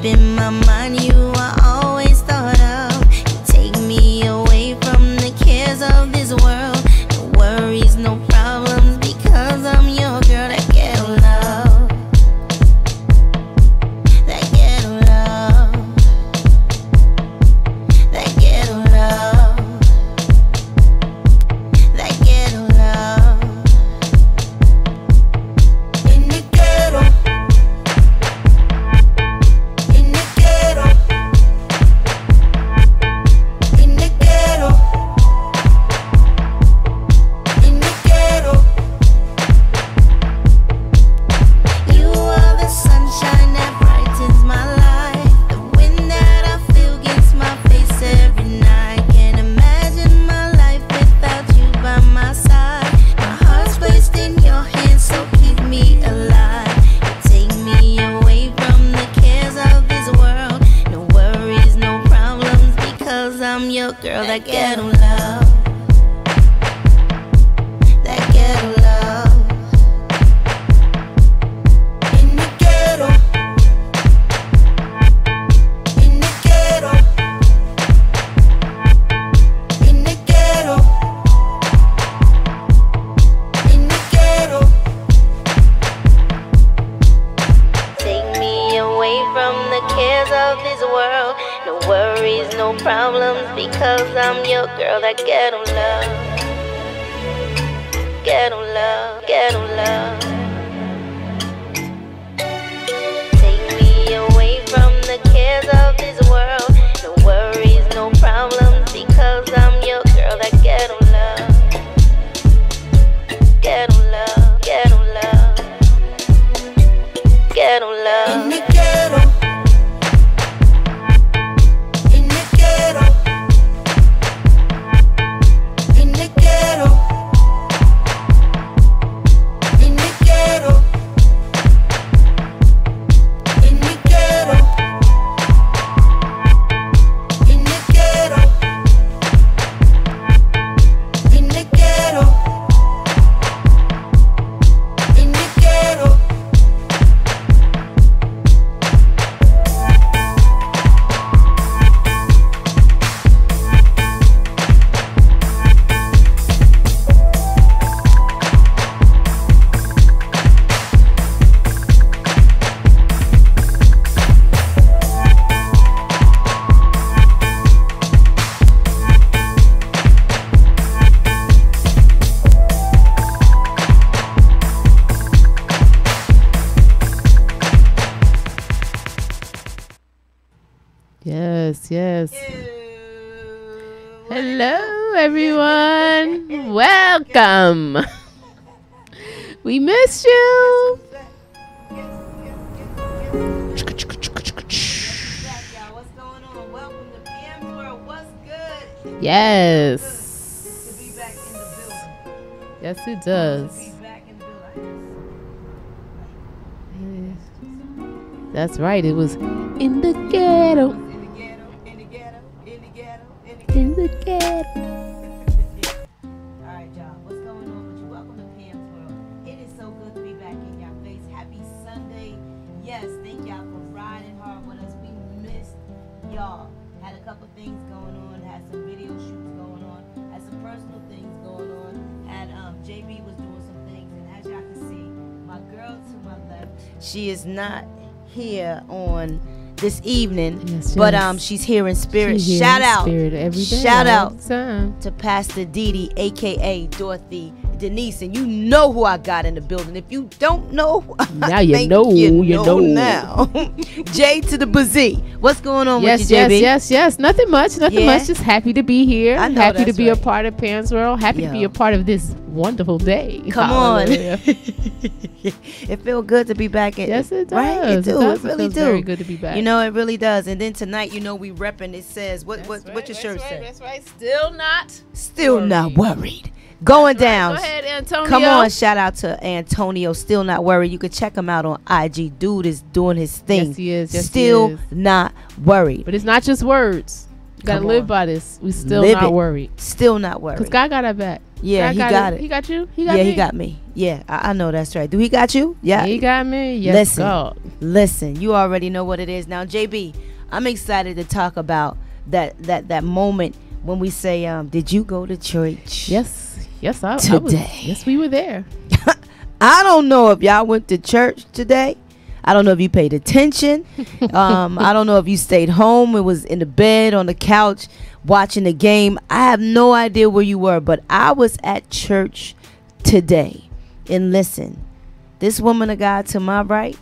Deep in my mind, you are always thought of. You take me away from the cares of this world. No worries, no problems, because I'm your girl. That ghetto love, that ghetto love, that ghetto love, that ghetto love. In the ghetto, in the ghetto, in the ghetto, in the ghetto. You are the sunshine that brightens my life, the wind that I feel against my face every night. Can't imagine my life without you by my side. My heart's placed in your hands, so keep me alive. You take me away from the cares of this world. No worries, no problems, because I'm your girl. That ghetto love, that ghetto love. In the ghetto, in the ghetto, in the ghetto, in the ghetto. Take me away from the cares of this world. No worries, no problems, because I'm your girl. That ghetto love, ghetto love, ghetto love. Take me away from the cares of this world. No worries, no problems, because I'm your girl. That ghetto love, ghetto love, ghetto love, ghetto love. In the ghetto, in the ghetto, in the ghetto, in the ghetto, in the ghetto, in the ghetto, in the ghetto, in the ghetto. Yes, yes. Hello, everyone. Welcome. We missed you. What's going on? Welcome to PAM'S World. What's good? Yes. To be back in the building. Yes, it To does. be back in the building. That's right. It was in the ghetto. In the ghetto, in the ghetto, in the ghetto, In the ghetto. All right, y'all. What's going on with you? Welcome to PAM'S World. It is so good to be back in y'all face. Happy Sunday. Yes, thank y'all for riding hard with us. We missed y'all. Had a couple things going on. Had some video shoots going on. Had some personal things going on. Had JB was doing some things, and as y'all can see, my girl to my left, she is not here on this evening, Yes, but yes. she's here in spirit. She's here Shout in out, spirit every day, shout all out the time. to Pastor Didi, aka Dorothy Denise, and you know who I got in the building. If you don't know, Now I you think know, you you know know. now. J to the bazee. What's going on Yes, with you, yes, JB? yes. Nothing much. Nothing Yeah? much. Just happy to be here. I know Happy to that's be a right. part of PAM'S World. Happy to be Yo. a part of this wonderful day. Come Hallelujah. on. It feels good to be back in. Yes, it does. Right? It do. does. It really feels do. Very good to be back. You know, it really does. And then tonight, you know, we repping. It says, what your That's shirt right, say? That's right. Still not. Still not worried. Going down. Go ahead, Antonio. Come on, shout out to Antonio. Still not worried. You can check him out on IG. Dude is doing his thing. Yes, he is. Yes, Still he is. not worried. But it's not just words. You gotta Come live on. by this. We still Live not it. worried. Still not Because worried. God got our back. Yeah, I he got it. He got you. He got me. He got me. Yeah, I know that's right. Do he got you? Yeah, He got me. Yes, listen, God. listen. You already know what it is now, JB. I'm excited to talk about that moment when we say, did you go to church? Yes, I was. Today. Yes, we were there. I don't know if y'all went to church today. I don't know if you paid attention. I don't know if you stayed home and was in the bed on the couch watching the game. I have no idea where you were, but I was at church today. And listen, this woman of God to my right,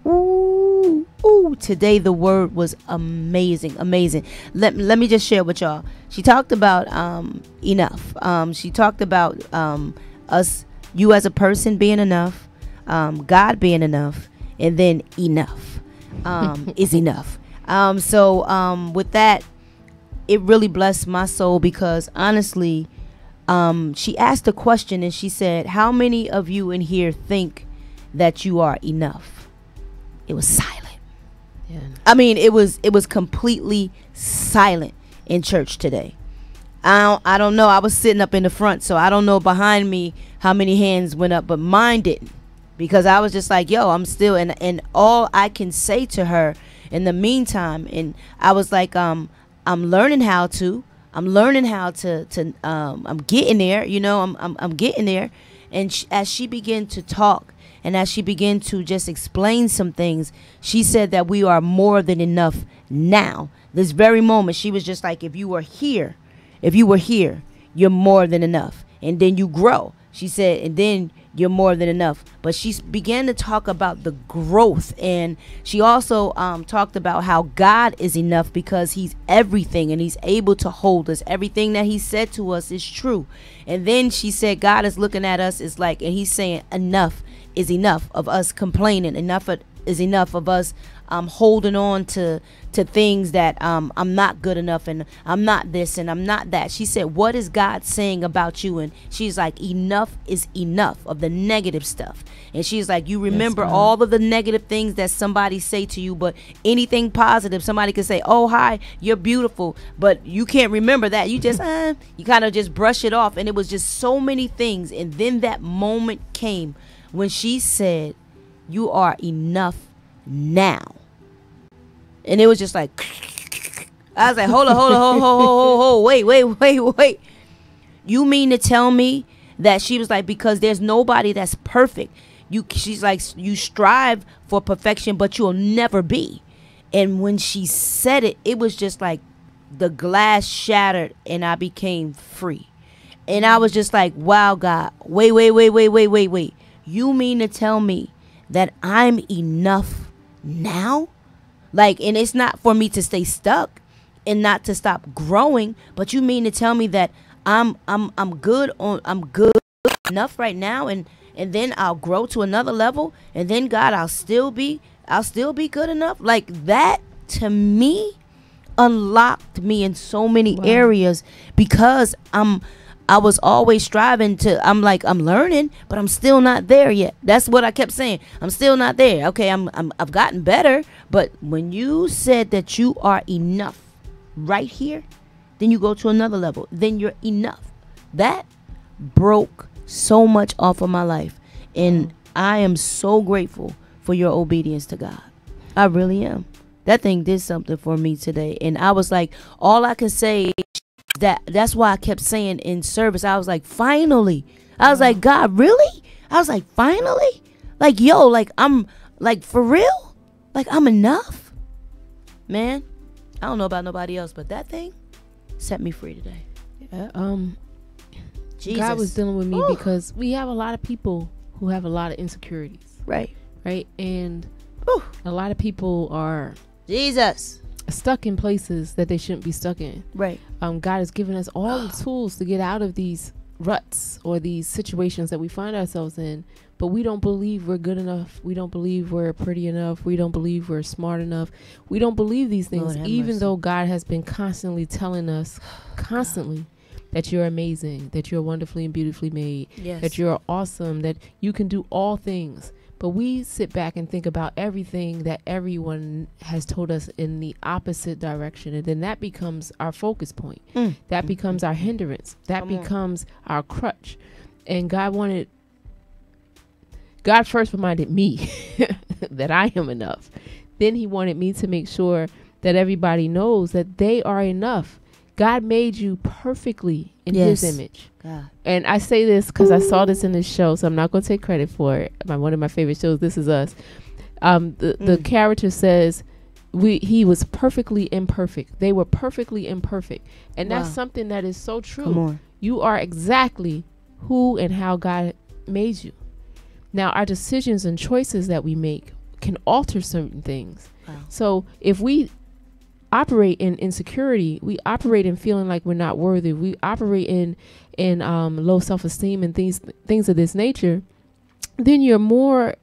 ooh, today the word was amazing. Let me just share with y'all. She talked about enough. She talked about you as a person being enough, God being enough, and then enough is enough. So with that, it really blessed my soul because honestly, she asked a question and she said, how many of you in here think that you are enough? It was silent. Yeah. I mean, it was completely silent in church today. I don't know. I was sitting up in the front, so I don't know behind me how many hands went up, but mine didn't. Because I was just like, yo, I'm still, and all I can say to her in the meantime, and I was like, I'm learning how to, I'm getting there, I'm getting there. And as she began to talk, and as she began to just explain some things, she said that we are more than enough now. This very moment, she was just like, if you were here, you're more than enough. And then you grow. She said, and then you're more than enough. But she began to talk about the growth, and she also talked about how God is enough because he's everything and he's able to hold us. Everything that he said to us is true. And then she said God is looking at us, is like, and he's saying enough is enough of us complaining, enough is enough of us holding on to things that I'm not good enough, and I'm not this, and I'm not that. She said, what is God saying about you? And she's like, enough is enough of the negative stuff. And she's like, you remember all of the negative things that somebody say to you, but anything positive, somebody could say, oh, hi, you're beautiful, but you can't remember that. You just you kind of just brush it off. And it was just so many things. And then that moment came when she said, you are enough now. And it was just like, I was like, hold, wait. You mean to tell me that, she was like, because there's nobody that's perfect. She's like, you strive for perfection, but you'll never be. And when she said it, it was just like the glass shattered and I became free. And I was just like, wow, God, wait. You mean to tell me that I'm enough now? Like, and it's not for me to stay stuck and not to stop growing, but you mean to tell me that I'm good enough right now, and then I'll grow to another level, and then God, I'll still be good enough? Like, that to me unlocked me in so many areas, because I was always striving to, I'm learning, but I'm still not there yet. That's what I kept saying. I'm still not there. Okay, I've gotten better, but when you said that you are enough right here, then you go to another level. Then you're enough. That broke so much off of my life, and I am so grateful for your obedience to God. I really am. That thing did something for me today, and I was like, all I can say. That's why I kept saying in service, I was like, finally. I was like, God, really? I was like, finally? Like, yo, like, I'm, like, for real? Like, I'm enough? Man, I don't know about nobody else, but that thing set me free today. Yeah, Jesus. God was dealing with me because we have a lot of people who have a lot of insecurities. Right. And a lot of people are Jesus stuck in places that they shouldn't be stuck in. Right. God has given us all the tools to get out of these ruts or these situations that we find ourselves in, but we don't believe we're good enough. We don't believe we're pretty enough. We don't believe we're smart enough. We don't believe these things, even though God has been constantly telling us that you're amazing, that you're wonderfully and beautifully made, that you're awesome, that you can do all things. But we sit back and think about everything that everyone has told us in the opposite direction. And then that becomes our focus point. That becomes our hindrance. That becomes our crutch. And God first reminded me that I am enough. Then he wanted me to make sure that everybody knows that they are enough. God made you perfectly in his image. God. And I say this because I saw this in this show, so I'm not going to take credit for it. One of my favorite shows, This Is Us. The character says he was perfectly imperfect. They were perfectly imperfect. And that's something that is so true. Come on. You are exactly who and how God made you. Now, our decisions and choices that we make can alter certain things. Wow. So if we operate in insecurity, we operate in feeling like we're not worthy, we operate in low self-esteem and things of this nature, then you're more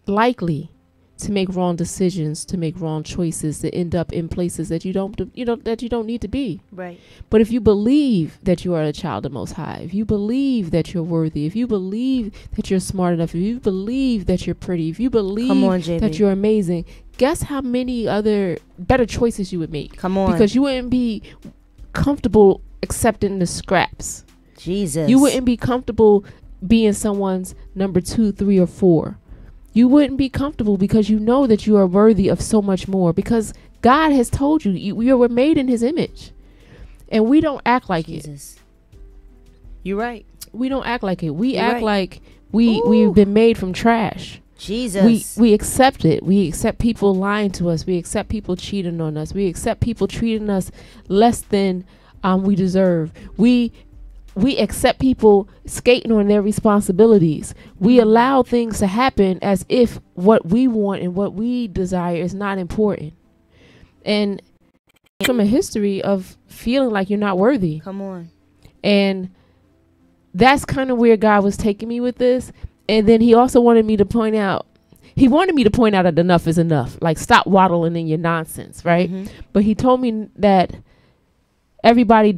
likely to make wrong decisions, to make wrong choices, to end up in places that you don't need to be. Right. But if you believe that you are a child of Most High, if you believe that you're worthy, if you believe that you're smart enough, if you believe that you're pretty, if you believe that you're amazing, guess how many other better choices you would make? Come on. Because you wouldn't be comfortable accepting the scraps. Jesus. You wouldn't be comfortable being someone's number 2, 3, or 4. You wouldn't be comfortable because you know that you are worthy of so much more, because God has told you, you were made in his image, and we don't act like it. You're right. We don't act like it. We act like we've been made from trash. Jesus. We accept it. We accept people lying to us. We accept people cheating on us. We accept people treating us less than we deserve. We accept people skating on their responsibilities. We allow things to happen as if what we want and what we desire is not important. And from a history of feeling like you're not worthy. Come on. And that's kind of where God was taking me with this. And then he also wanted me to point out that enough is enough. Like, stop waddling in your nonsense, right? Mm-hmm. But he told me that everybody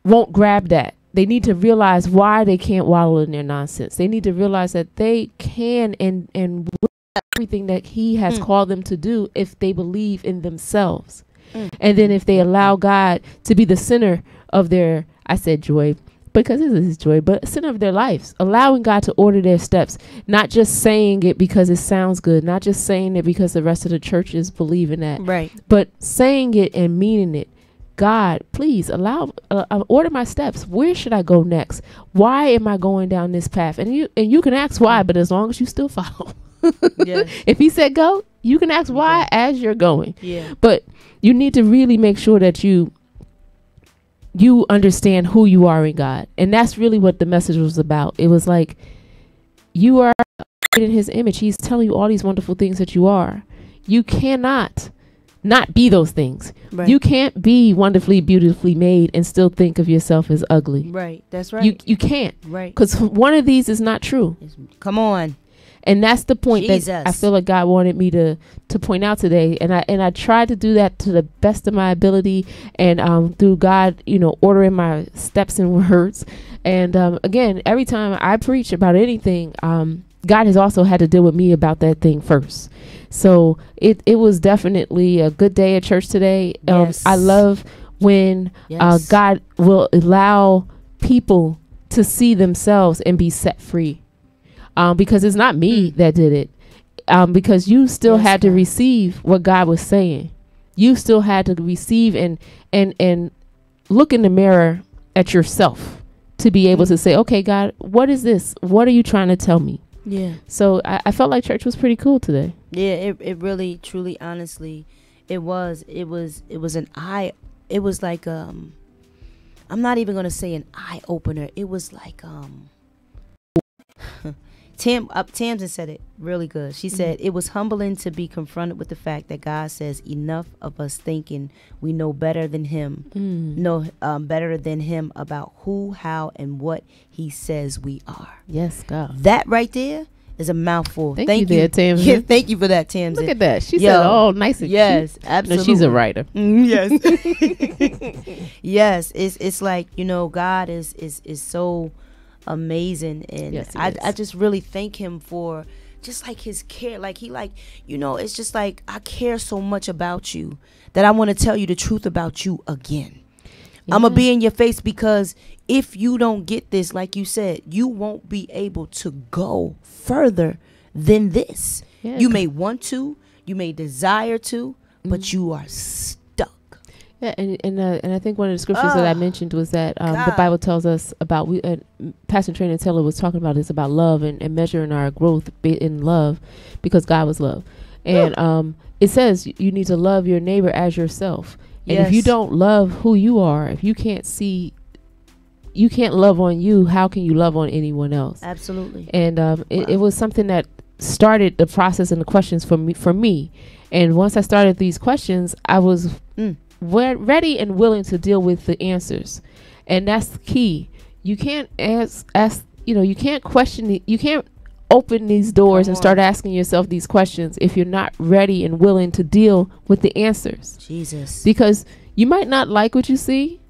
won't grab that. They need to realize why they can't waddle in their nonsense. They need to realize that they can and will everything that he has called them to do if they believe in themselves. And then if they allow God to be the center of their, I said joy, because it is joy, but center of their lives, allowing God to order their steps, not just saying it because it sounds good, not just saying it because the rest of the churches believe in that, right? But saying it and meaning it. God, please order my steps. Where should I go next? Why am I going down this path? And you can ask why, but as long as you still follow. Yes. If he said go, you can ask why as you're going. Yeah. But you need to really make sure that you understand who you are in God. And that's really what the message was about. It was like, you are in his image. He's telling you all these wonderful things that you are. You cannot not be those things. Right. You can't be wonderfully, beautifully made and still think of yourself as ugly. Right. That's right. You can't. Right. Because one of these is not true. Come on. And that's the point that I feel like God wanted me to point out today. And I tried to do that to the best of my ability, and through God, ordering my steps and words. And again, every time I preach about anything, God has also had to deal with me about that thing first. So it was definitely a good day at church today. Yes. I love when God will allow people to see themselves and be set free. Because it's not me that did it. Because you still had to receive what God was saying. You still had to receive and look in the mirror at yourself to be able to say, okay, God, what is this? What are you trying to tell me? Yeah. So I felt like church was pretty cool today. Yeah, it really, truly, honestly, it was like, I'm not even going to say an eye opener. It was like, Tamsin said it really good. She said it was humbling to be confronted with the fact that God says enough of us thinking we know better than him, better than him about who, how, and what he says we are. Yes, God. That right there is a mouthful. Thank you there, Tamsin. Yeah, thank you for that, Tamsin. Look at that. She said all nice and cute. Absolutely. No, she's a writer. Yes. Yes. It's like, God is so amazing, and yes, I just really thank him for just like his care, like he like, it's just like, I care so much about you that I want to tell you the truth about you again. I'm gonna be in your face, because if you don't get this, like you said, you won't be able to go further than this. You may want to, you may desire to, but you are stuck. Yeah, and I think one of the scriptures that I mentioned was that the Bible tells us about, Pastor Trina Taylor was talking about this, about love and measuring our growth in love, because God was love. And it says you need to love your neighbor as yourself. And if you don't love who you are, if you can't see, you can't love on you, how can you love on anyone else? Absolutely. And it was something that started the process and the questions for me. And once I started these questions, I was ready and willing to deal with the answers. And that's the key. You can't ask, you can't question, you can't open these doors and start asking yourself these questions if you're not ready and willing to deal with the answers. Jesus. Because you might not like what you see.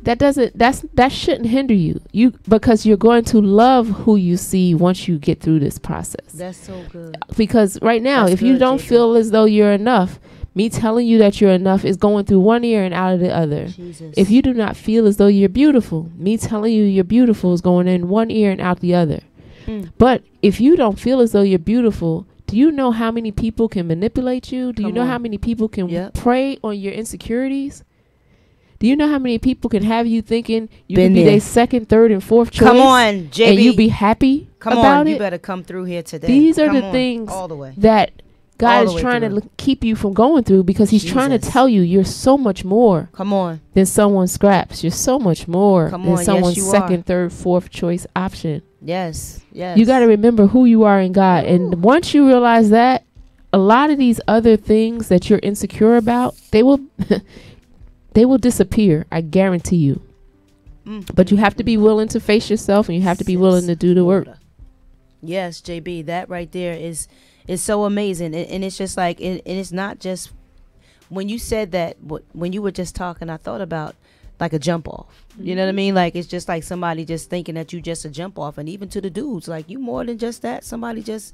That shouldn't hinder you. Because you're going to love who you see once you get through this process. That's so good. Because right now, if you don't feel as though you're enough, me telling you that you're enough is going through one ear and out of the other. Jesus. If you do not feel as though you're beautiful, me telling you you're beautiful is going in one ear and out the other. But if you don't feel as though you're beautiful, do you know how many people can manipulate you? Do you know how many people can prey on your insecurities? Do you know how many people can have you thinking you can be their second, third, and fourth choice? Come on, JB. And you be happy about it? You better come through here today. These are the things that God is trying to keep you from going through, because he's trying to tell you you're so much more than someone's scraps. You're so much more than someone's second, third, fourth choice option. Yes. You got to remember who you are in God. And once you realize that, a lot of these other things that you're insecure about, they will they will disappear. I guarantee you. But you have to be willing to face yourself, and you have to be willing to do the work. Yes, JB, that right there is so amazing. And it's just like, and it's not just, when you said that, when you were just talking, I thought about like a jump off. You know what I mean? Like, it's just like somebody just thinking that you just a jump off. And even to the dudes, like, you more than just that. Somebody just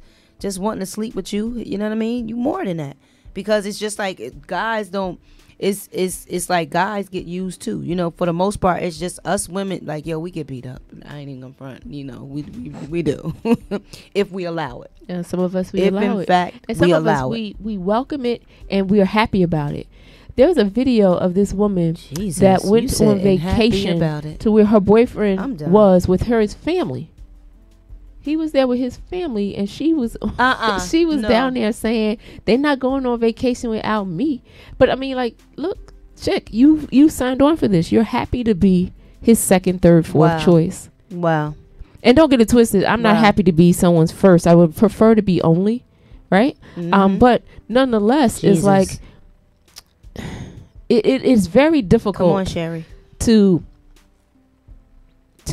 wanting to sleep with you. You know what I mean? You more than that. Because it's just like, guys don't, it's like guys get used too. For the most part, it's just us women, like, yo, we get beat up. I ain't even gonna front. We do. If we allow it. And some of us, we allow it. If in fact, and some of us, we welcome it, and we are happy about it. There was a video of this woman that went on vacation to where her boyfriend was with his family. He was there with his family, and she was down there saying they're not going on vacation without me. But I mean, like, look, chick, you signed on for this. You're happy to be his second, third, fourth choice. Wow. And don't get it twisted. I'm not happy to be someone's first. I would prefer to be only, right? But nonetheless, it's like it is very difficult. Come on, Sherry. To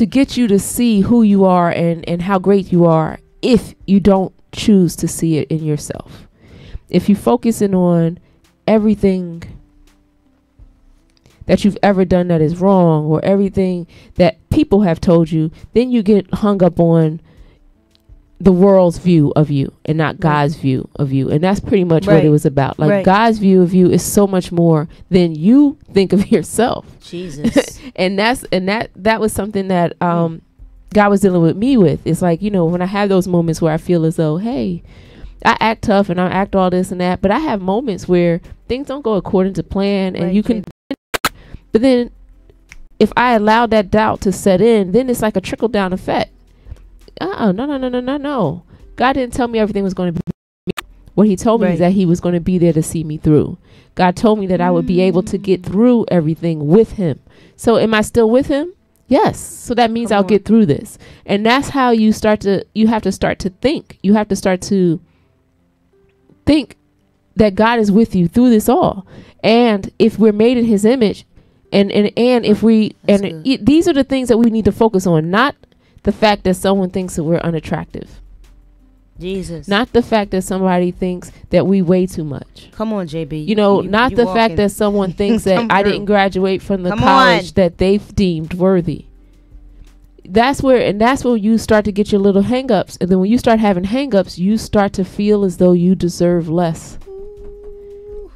get you to see who you are and how great you are, if you don't choose to see it in yourself. If you focus in on everything that you've ever done that is wrong, or everything that people have told you, then you get hung up on the world's view of you and not God's view of you. And that's pretty much what it was about. Like, God's view of you is so much more than you think of yourself. Jesus. and that was something that God was dealing with me with. It's like, when I have those moments where I feel as though, hey, I act tough and I act all this and that, but I have moments where things don't go according to plan, and you can, but then if I allow that doubt to set in, then it's like a trickle down effect. No. God didn't tell me everything was going to be. What he told me is that he was going to be there to see me through. God told me that I would be able to get through everything with him. So am I still with him? Yes. So that means I'll get through this. And that's how you have to start to think. You have to start to think that God is with you through this all. And if we're made in his image, and if we, these are the things that we need to focus on, not the fact that someone thinks that we're unattractive. Jesus. Not the fact that somebody thinks that we weigh too much. Come on, JB. Not the fact that someone thinks that I didn't graduate from the college that they've deemed worthy. that's where you start to get your little hang-ups. And then when you start having hang-ups, you start to feel as though you deserve less.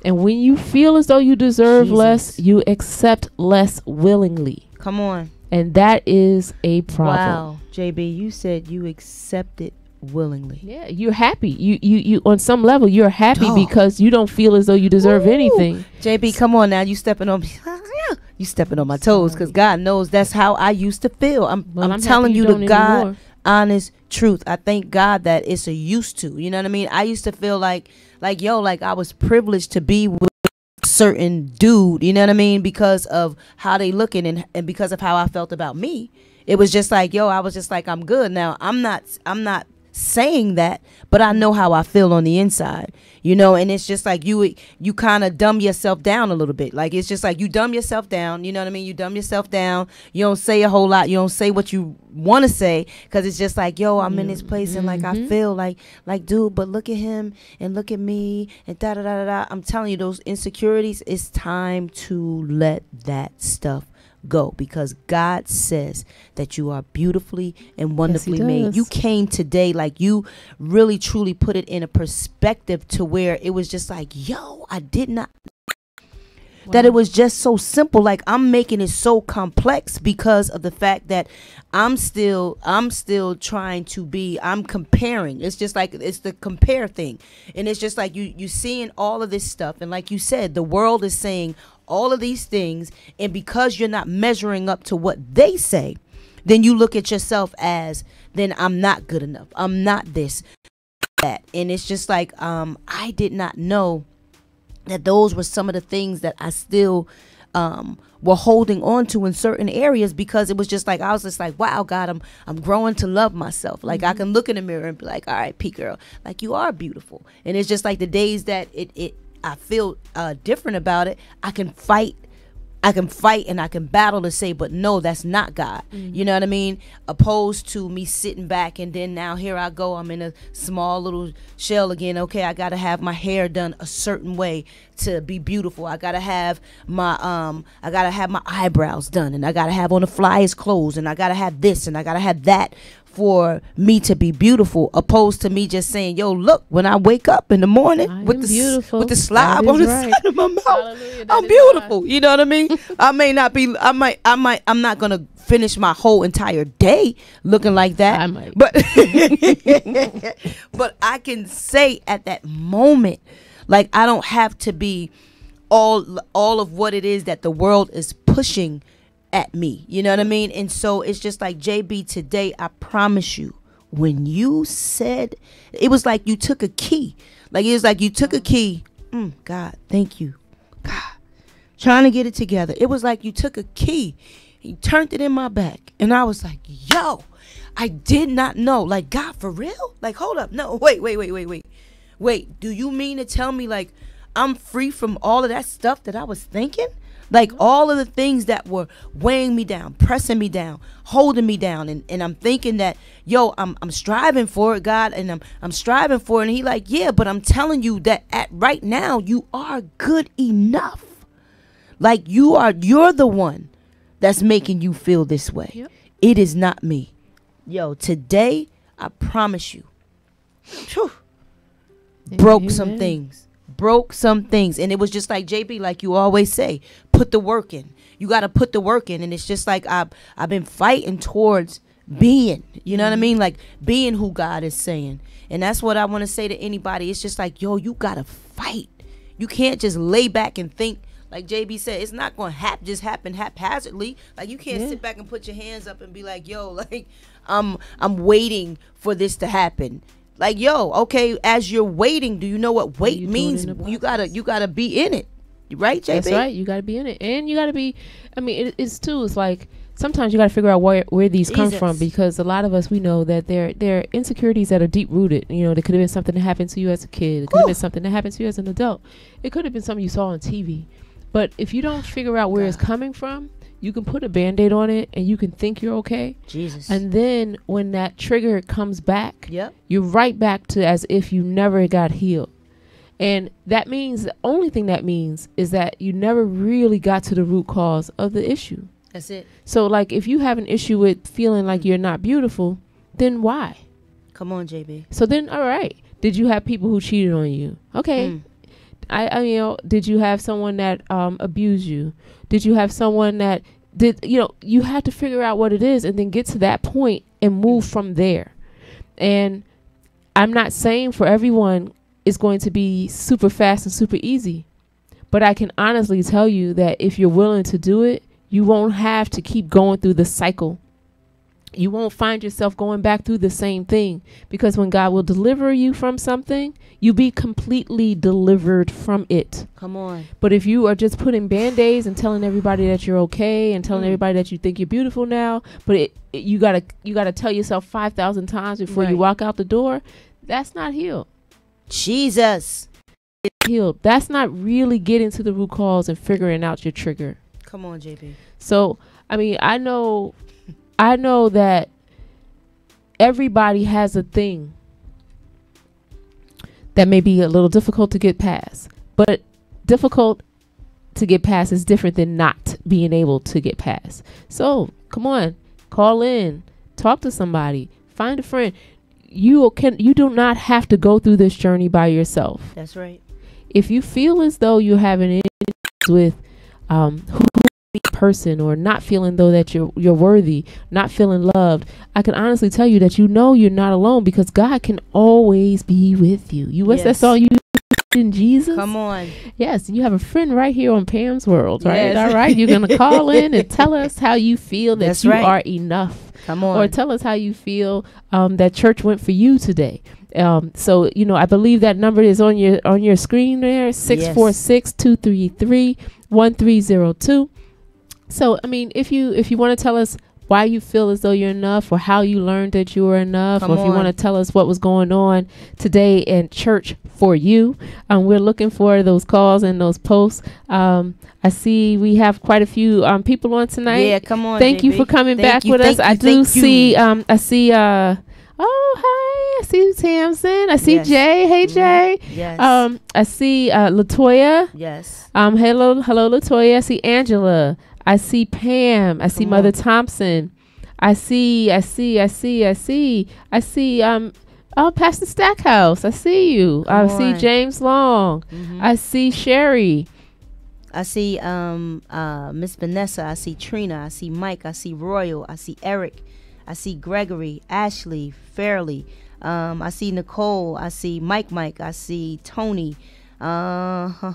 And when you feel as though you deserve less, you accept less willingly. Come on. And that is a problem. Wow, JB, you said you accept it willingly. Yeah, you're happy. You on some level, you're happy Dog. because you don't feel as though you deserve anything. JB, come on now. You stepping on me. You stepping on my toes, because God knows that's how I used to feel. I'm telling you the God anymore. honest truth. I thank God that it's a used to. You know what I mean? I used to feel like I was privileged to be with a certain dude. You know what I mean? Because of how they looking and because of how I felt about me. It was just like, I was just like, I'm good. Now I'm not saying that, but I know how I feel on the inside, and it's just like you kind of dumb yourself down a little bit. Like, it's just like you dumb yourself down, you know what I mean? You dumb yourself down. You don't say a whole lot. You don't say what you want to say, because it's just like, I'm in this place and like I feel like dude, but look at him and look at me and da da da da. I'm telling you, those insecurities, it's time to let that stuff go, because God says that you are beautifully and wonderfully made. You came today, like, you really truly put it in a perspective to where it was just like, I did not that it was just so simple. Like, I'm making it so complex because of the fact that I'm still trying to be, I'm comparing. It's just like, it's the compare thing. And it's just like you seeing all of this stuff, and like you said, the world is saying all of these things, and because you're not measuring up to what they say, then you look at yourself as, then I'm not good enough, I'm not this, that. And it's just like, I did not know that those were some of the things that I still were holding on to in certain areas, because it was just like, I was just like, wow, God, I'm growing to love myself. Like, I can look in the mirror and be like, all right, P girl, like, you are beautiful. And it's just like the days that I feel different about it, I can fight and I can battle to say, but no, that's not God. You know what I mean? Opposed to me sitting back, and then now here I go, I'm in a small little shell again. Okay, I gotta have my hair done a certain way to be beautiful. I gotta have my eyebrows done, and I gotta have on the flyest clothes, and I gotta have this, and I gotta have that for me to be beautiful, opposed to me just saying, look, when I wake up in the morning with the slob on the side of my mouth, I'm beautiful. You know what I mean? I'm not gonna finish my whole entire day looking like that. I might. But I can say at that moment, like, I don't have to be all of what it is that the world is pushing at me. You know what I mean? And so it's just like, JB, today, I promise you, when you said, it was like you took a key. Like, it was like you took a key. God, thank you. God, trying to get it together. It was like you took a key. He turned it in my back. And I was like, I did not know. Like, God, for real? Like, hold up. No, wait. Wait, do you mean to tell me, like, I'm free from all of that stuff that I was thinking? Like, all of the things that were weighing me down, pressing me down, holding me down. And I'm thinking that, I'm striving for it, God, and I'm striving for it. And he like, yeah, but I'm telling you that right now, you are good enough. Like, you're the one that's making you feel this way. Yep. It is not me. Today, I promise you, broke some things. And it was just like, JB, like you always say, put the work in. You got to put the work in. And it's just like, I've been fighting towards being, you know what I mean? Like, being who God is saying. And that's what I want to say to anybody. It's just like, you got to fight. You can't just lay back and think, like JB said, it's not going to just happen haphazardly. Like, you can't sit back and put your hands up and be like, like, I'm waiting for this to happen. Like, okay, as you're waiting, do you know what wait means? You gotta be in it, right, JB? That's right. You gotta be in it, and you gotta be. I mean, it's like sometimes you gotta figure out where these come from, because a lot of us, we know that they're insecurities that are deep rooted. They could have been something that happened to you as a kid. It could have been something that happened to you as an adult. It could have been something you saw on TV. But if you don't figure out where it's coming from, you can put a Band-Aid on it and you can think you're okay. Jesus. And then when that trigger comes back, you're right back to as if you never got healed. And that means, the only thing that means is that you never really got to the root cause of the issue. That's it. So like if you have an issue with feeling like you're not beautiful, then why? Come on, JB. So then, all right. Did you have people who cheated on you? Okay. I you know, did you have someone that abused you? Did you have someone that did, you know, you have to figure out what it is and then get to that point and move from there. And I'm not saying for everyone it's going to be super fast and super easy, but I can honestly tell you that if you're willing to do it, you won't have to keep going through the cycle. You won't find yourself going back through the same thing, because when God will deliver you from something, you'll be completely delivered from it. Come on. But if you are just putting band-aids and telling everybody that you're okay and telling everybody that you think you're beautiful now, but you gotta tell yourself 5,000 times before you walk out the door, that's not healed. Jesus. Healed. That's not really getting to the root cause and figuring out your trigger. Come on, JB. So, I mean, I know that everybody has a thing that may be a little difficult to get past, but difficult to get past is different than not being able to get past. So come on, call in, talk to somebody, find a friend. You do not have to go through this journey by yourself. That's right. If you feel as though you're having issues with who person, or not feeling though that you're worthy, not feeling loved, I can honestly tell you that you know you're not alone, because God can always be with you. What's that song? You in Jesus. Come on. Yes, you have a friend right here on Pam's World, right? Yes. All right, you're gonna call in and tell us how you feel that That's you right. are enough. Come on. Or tell us how you feel that church went for you today. So, you know, I believe that number is on your screen there, 646-233-1302. So, I mean, if you want to tell us why you feel as though you're enough, or how you learned that you were enough, or if you want to tell us what was going on today in church for you, we're looking for those calls and those posts. I see we have quite a few people on tonight. Yeah, come on. Thank you JB. for coming back with us. I see, oh, hi. I see Tamsin. I see Jay. Hey, Jay. Yes. I see Latoya. Yes. Hello, Latoya. I see Angela. I see Pam. I see Mother Thompson. I see, Pastor Stackhouse. I see you. I see James Long. I see Sherry. I see Miss Vanessa. I see Trina. I see Mike. I see Royal. I see Eric. I see Gregory, Ashley, Fairley. I see Nicole. I see Mike. I see Tony. I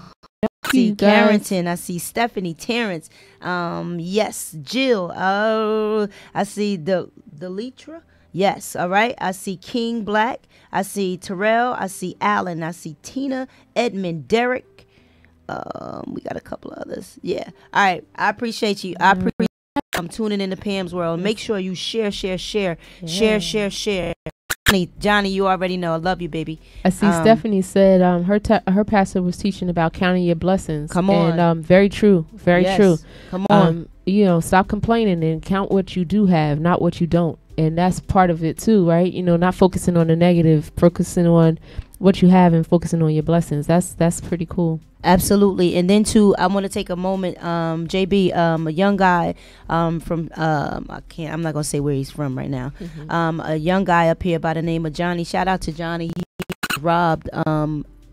see Carrington. I see Stephanie, Terrence. Yes, Jill. I see the Letra. Yes, all right. I see King Black. I see Terrell. I see Alan. I see Tina, Edmund, Derek. We got a couple of others. Yeah. All right. I appreciate you. I appreciate I'm tuning in to Pam's World. Make sure you share. Johnny, you already know. I love you, baby. I see Stephanie said her pastor was teaching about counting your blessings. Come on. And very true. Very true. Come on. You know, stop complaining and count what you do have, not what you don't. And that's part of it too, right? You know, not focusing on the negative, focusing on what you have and focusing on your blessings. That's pretty cool. Absolutely. And then too, I want to take a moment, JB, a young guy from I'm not gonna say where he's from right now. A young guy up here by the name of Johnny. Shout out to Johnny. He was robbed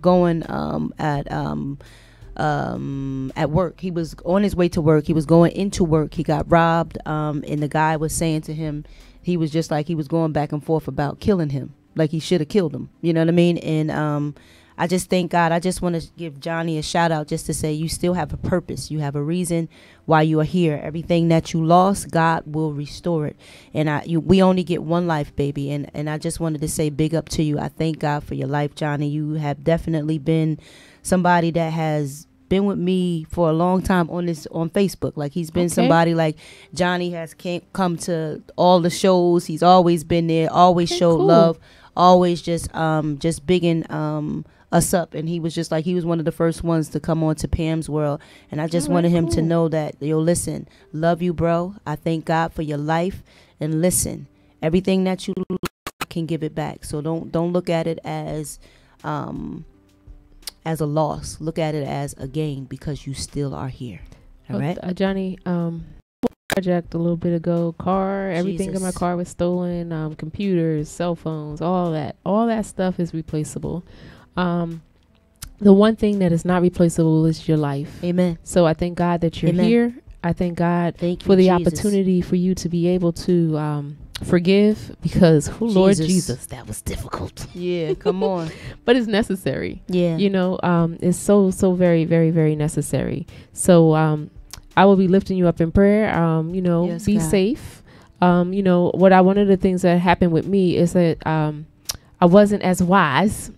going at work. He was on his way to work. He was going into work. He got robbed, and the guy was saying to him, he was just like, he was going back and forth about killing him, like he should have killed him. You know what I mean? And I just thank God. I just want to give Johnny a shout out, just to say you still have a purpose. You have a reason why you are here. Everything that you lost, God will restore it. And we only get one life, baby. And I just wanted to say big up to you. I thank God for your life, Johnny. You have definitely been somebody that has been with me for a long time on Facebook. Like, he's been somebody, like, Johnny has come to all the shows. He's always been there, always showed love, always just bigging us up. And he was just like, he was one of the first ones to come on to Pam's World. And I just wanted him to know that, yo, listen, love you, bro. I thank God for your life. And listen, everything that you can give it back. So don't look at it as a loss. Look at it as a gain, because you still are here. All right, Johnny, project a little bit ago. Everything in my Jesus. car was stolen. Computers, cell phones, all that stuff is replaceable. The one thing that is not replaceable is your life. Amen. So I thank God that you're Amen. here. I thank God Thank you, for the Jesus. opportunity for you to be able to forgive, because Lord Jesus. Jesus, that was difficult. Yeah, come on. But it's necessary. Yeah. You know, it's so very, very, very necessary. So I will be lifting you up in prayer. You know, Yes, be God. safe. You know, one of the things that happened with me is that I wasn't as wise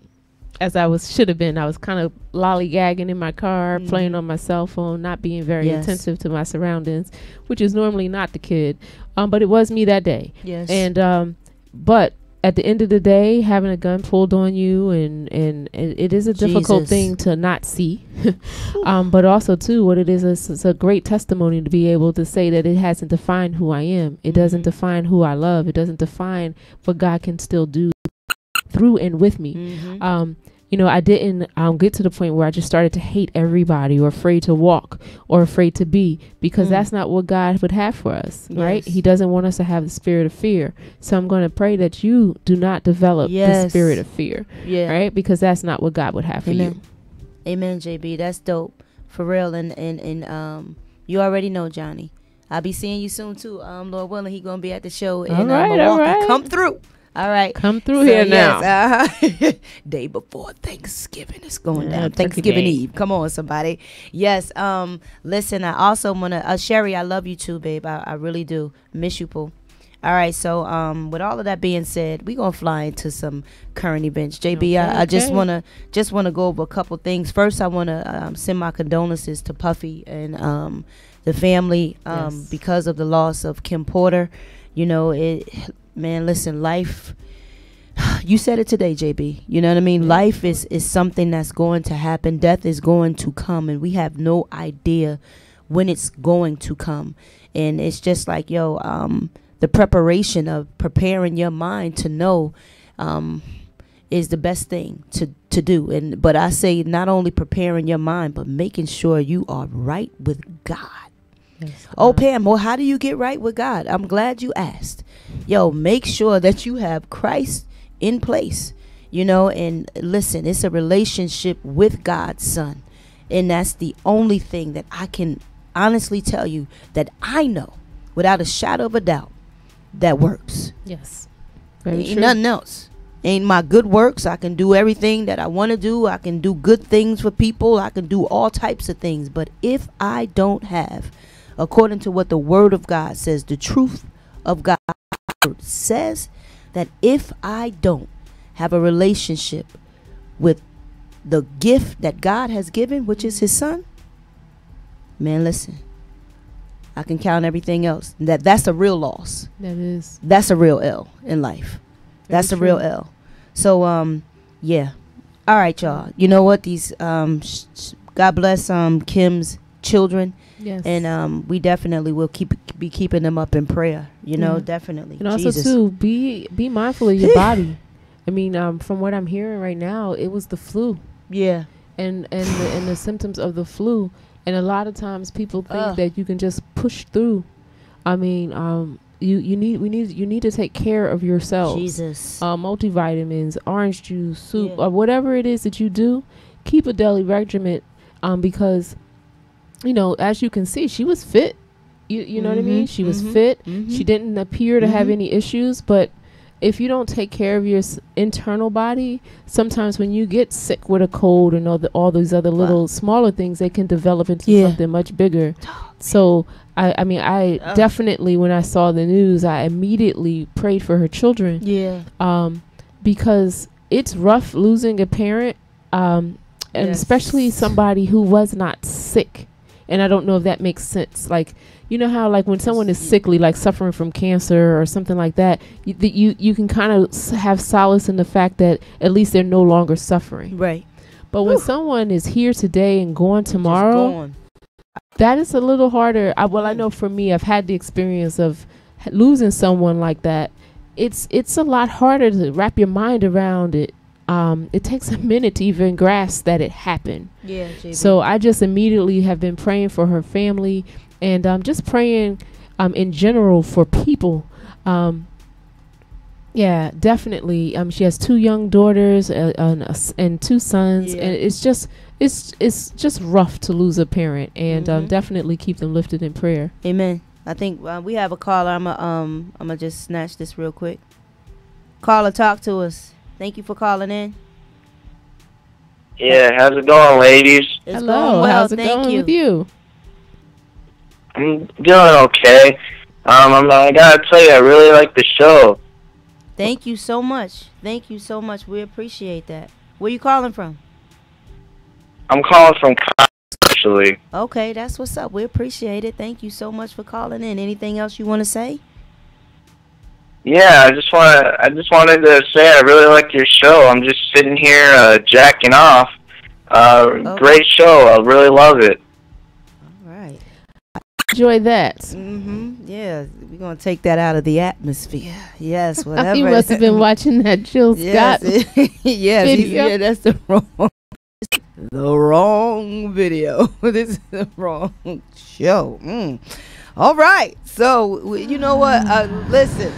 as I should have been. I was kind of lollygagging in my car, playing on my cell phone, not being very Yes. attentive to my surroundings, which is normally not the kid. But it was me that day. Yes. And but at the end of the day, having a gun pulled on you, and it is a difficult Jesus. thing to not see. But also too, what it is it's a great testimony to be able to say that it hasn't defined who I am. It doesn't define who I love. It doesn't define what God can still do through and with me. You know, I didn't get to the point where I just started to hate everybody, or afraid to walk, or afraid to be, because that's not what God would have for us, right? Yes. He doesn't want us to have the spirit of fear. So I'm going to pray that you do not develop the Yes. spirit of fear, Yeah. right? Because that's not what God would have for Amen. you. Amen, JB. That's dope. For real. And you already know, Johnny. I'll be seeing you soon too. Lord willing, he gonna be at the show in All right, Milwaukee. all right. Come through. All right. Come through here now. Yes, day before Thanksgiving is going Yeah, down. Turkey Thanksgiving Day. Eve. Come on, somebody. Yes. Listen, I also wanna Sherry, I love you too, babe. I really do. Miss you, Pooh. All right, so with all of that being said, we gonna fly into some current events. JB, I just Okay. wanna go over a couple things. First, I wanna send my condolences to Puffy and the family Yes. because of the loss of Kim Porter. You know, man, listen, life. You said it today, JB. You know what I mean? Yeah. Life is something that's going to happen. Death is going to come, and we have no idea when it's going to come. And it's just like, the preparation of preparing your mind to know is the best thing to do. But I say not only preparing your mind, but making sure you are right with God. Yes, Oh, God. Pam, well, how do you get right with God? I'm glad you asked. Make sure that you have Christ in place, and listen, it's a relationship with God's Son. And that's the only thing that I can honestly tell you that I know without a shadow of a doubt that works. Yes. Very Ain't true. nothing else. Ain't my good works. I can do everything that I want to do. I can do good things for people. I can do all types of things. But if I don't have, according to what the Word of God says, the truth of God says, that if I don't have a relationship with the gift that God has given, which is His Son, man, listen, I can count everything else. That's a real loss. That is. That's a real L in life. That's a Very real true. L. So yeah. All right, y'all. You know what? These God bless Kim's children, Yes. and we definitely will be keeping them up in prayer. Yeah. Definitely. And also Jesus. too, be mindful of your body. I mean, from what I'm hearing right now, it was the flu Yeah. and the symptoms of the flu. And a lot of times people think that you can just push through. I mean, you need to take care of yourself. Jesus. Multivitamins, orange juice, soup, Yeah. or whatever it is that you do. Keep a daily regimen, because as you can see, she was fit. You know what I mean? She was fit. She didn't appear to have any issues, but if you don't take care of your internal body, sometimes when you get sick with a cold and all these other little smaller things, they can develop into something much bigger. So I mean, I definitely, when I saw the news, I immediately prayed for her children. Yeah. Because it's rough losing a parent, and especially somebody who was not sick. And I don't know if that makes sense. Like, you know how, like, when someone is sickly, like suffering from cancer or something like that, you can kind of have solace in the fact that at least they're no longer suffering. Right. But when someone is here today and gone tomorrow, Just gone. that is a little harder. I know for me, I've had the experience of losing someone like that. It's a lot harder to wrap your mind around it. It takes a minute to even grasp that it happened. Yeah. JB. So I just immediately have been praying for her family, and just praying in general for people. Yeah, definitely. She has 2 young daughters and 2 sons, Yeah. and it's just rough to lose a parent, and definitely keep them lifted in prayer. Amen. I think we have a caller. I'm just snatch this real quick. Caller, talk to us. Thank you for calling in. Yeah, how's it going, ladies? It's Hello, going well. how's it Thank going you. with you? I'm doing okay. I gotta tell you, I really like the show. Thank you so much. Thank you so much. We appreciate that. Where you calling from? I'm calling from actually. Okay, that's what's up. We appreciate it. Thank you so much for calling in. Anything else you want to say? Yeah, I just wanted to say I really like your show. I'm just sitting here jacking off. Okay. Great show. I really love it. All right. Enjoy that. Yeah, we're gonna take that out of the atmosphere. Yes, whatever. You must have been watching that Jill Yes, Scott. yes, video. yeah, that's the wrong video. This is the wrong show. All right, so you know what? Listen.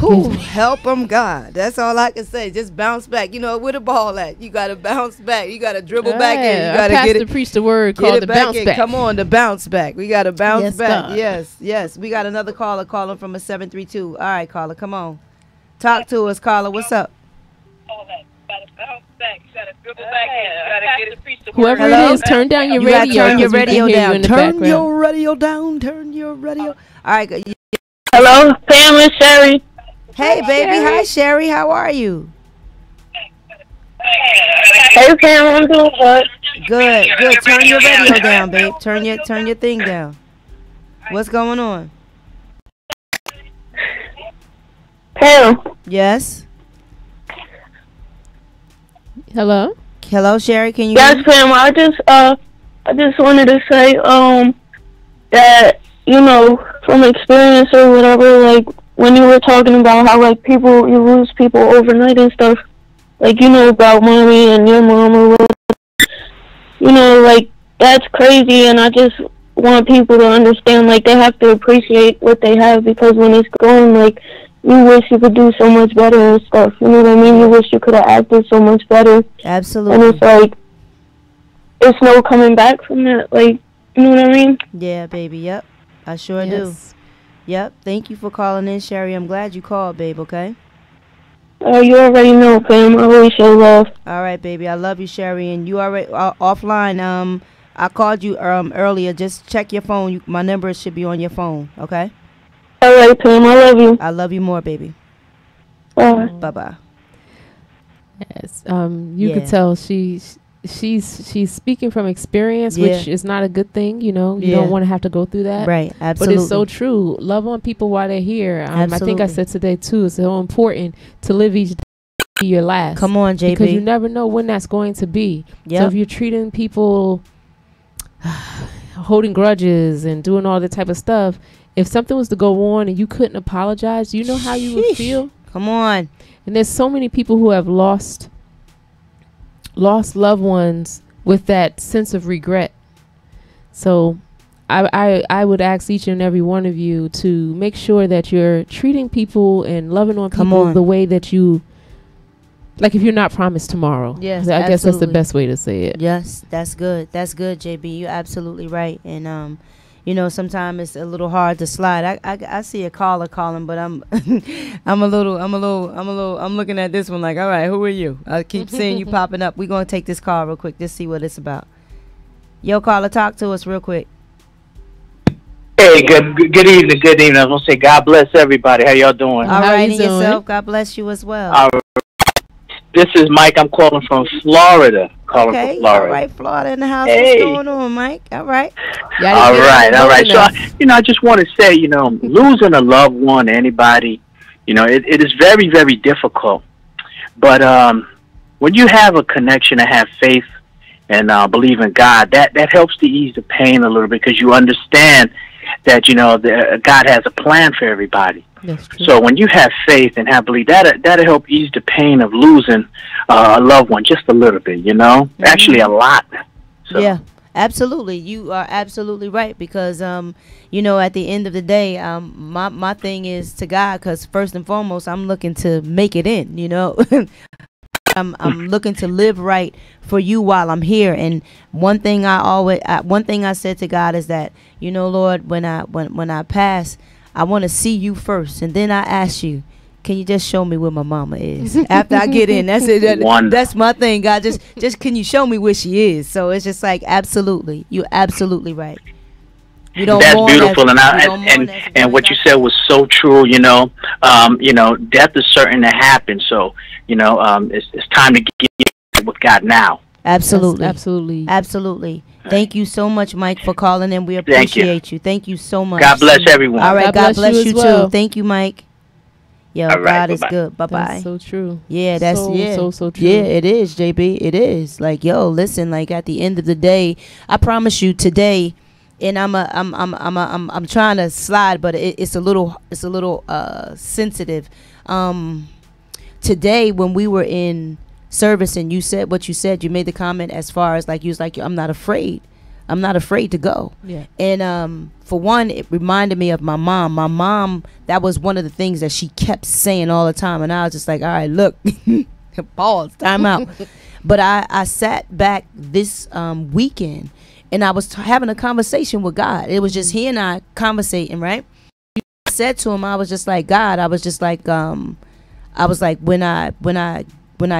Who help them, God. That's all I can say. Just bounce back. You know where the ball at? You gotta bounce back. You gotta dribble back in. You gotta get it. Preach the word called the bounce back. Come on, the bounce back. We gotta bounce Yes, back. God. Yes. We got another caller calling from a 732. All right, caller, come on. Talk to us, caller. What's up? Whoever Hello? it is, turn down your You gotta radio. turn your 'cause we can radio hear you down. in the Turn background. your radio down. Turn your radio. All right. Hello, Pamela, Sherry. Hey, baby. Hi, Sherry. How are you? Hey, Pamela, I'm doing good. Good. Turn your radio down, babe. Turn your thing down. What's going on? Pam. Yes. Hello? Hello, Sherry. Can you? Yes, Pam. I just wanted to say that from experience or whatever, like when you were talking about how like you lose people overnight and stuff, like about mommy and your mom or whatever, like that's crazy, and I just want people to understand like they have to appreciate what they have, because when it's gone, like you wish you could do so much better and stuff. You know what I mean? You wish you could have acted so much better. Absolutely. And it's like, it's no coming back from that. Like, you know what I mean? Yeah, baby. Yep. I sure do. Yes. Yep. Thank you for calling in, Sherry. I'm glad you called, babe, okay? Oh, you already know, Pam. I always show love. All right, baby. I love you, Sherry. And you already offline. I called you earlier. Just check your phone. My number should be on your phone, okay? All right, Pam. I love you. I love you more, baby. Bye. Bye-bye. Yes. You Yeah. could tell she's speaking from experience, which Yeah. is not a good thing. You Yeah. don't want to have to go through that. Right. But Absolutely. it's so true. Love on people while they're here. I think Absolutely. I said today too, it's so important to live each day be your last. Come on, JB. Because you never know when that's going to be. Yep. So if you're treating people holding grudges and doing all that type of stuff, if something was to go on and you couldn't apologize, you know how you would Sheesh. feel? Come on. And there's so many people who have lost loved ones with that sense of regret. So I would ask each and every one of you to make sure that you're treating people and loving on Come people on. the way that you, like if you're not promised tomorrow. Yes, I guess that's the absolutely. best way to say it. Yes, that's good. That's good, JB. You're absolutely right. And sometimes it's a little hard to slide. I see a caller calling, but I'm I'm looking at this one like, all right, who are you? I keep seeing you popping up. We're gonna take this call real quick, just see what it's about. Yo, caller, talk to us real quick. Hey, good evening, good evening. I was gonna say God bless everybody. How y'all doing? All How right, you and doing? yourself. God bless you as well. This is Mike. I'm calling from Florida. Okay, From Florida. all right, Florida in the house. Hey. What's going on, Mike? All right. Y'all didn't get it All right. So, enough. I just want to say, losing a loved one, anybody, it is very, very difficult. But when you have a connection and have faith and believe in God, that helps to ease the pain a little bit, because you understand that God has a plan for everybody. That's true. So when you have faith and have belief, that'll help ease the pain of losing a loved one just a little bit. Actually a lot. So. Yeah, Absolutely, you are absolutely right because you know, at the end of the day, my thing is to God, because first and foremost, I'm looking to make it in. You know, I'm looking to live right for you while I'm here. And one thing I said to God is that, you know, Lord, when I pass, I want to see you first, and then I ask you, can you just show me where my mama is after I get in? That's it. That's my thing, God. Just can you show me where she is? So it's just like, absolutely, you're absolutely right. We don't That's mourn beautiful, and what you said was so true. You know, death is certain to happen. So it's time to get with God now. Absolutely, Absolutely. absolutely. Thank you so much, Mike, for calling in. We Thank you. appreciate you. Thank you so much. God bless everyone. All right, God bless you as well. too. Thank you, Mike. Yo, All right, God is bye-bye. good. Bye bye. That's so true. Yeah, that's so true. Yeah, it is, JB. It is. Like, yo, listen, like at the end of the day, I promise you today, and I'm trying to slide, but it's a little sensitive. Today when we were in service and you said what you said, you made the comment as far as like you was like, I'm not afraid. I'm not afraid to go. Yeah. And for one, it reminded me of my mom. My mom, that was one of the things that she kept saying all the time. And I was just like, all right, look, pause, time out. But I sat back this weekend and I was having a conversation with God. It was just he and I conversating, right? I said to him, I was just like, God, I was just like, I was like, when I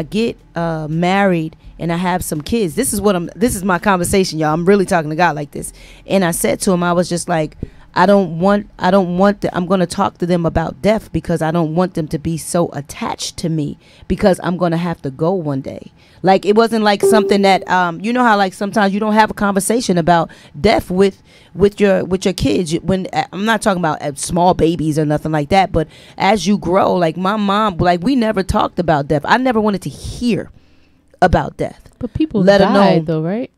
get married and I have some kids, this is my conversation, y'all. I'm really talking to God like this. And I said to him, I was just like, I'm going to talk to them about death because I don't want them to be so attached to me because I'm going to have to go one day. Like, it wasn't like something that, you know how like sometimes you don't have a conversation about death with your kids. When I'm not talking about small babies or nothing like that, but as you grow, like my mom, like we never talked about death. I never wanted to hear about death. But people Let 'em died know. though, right?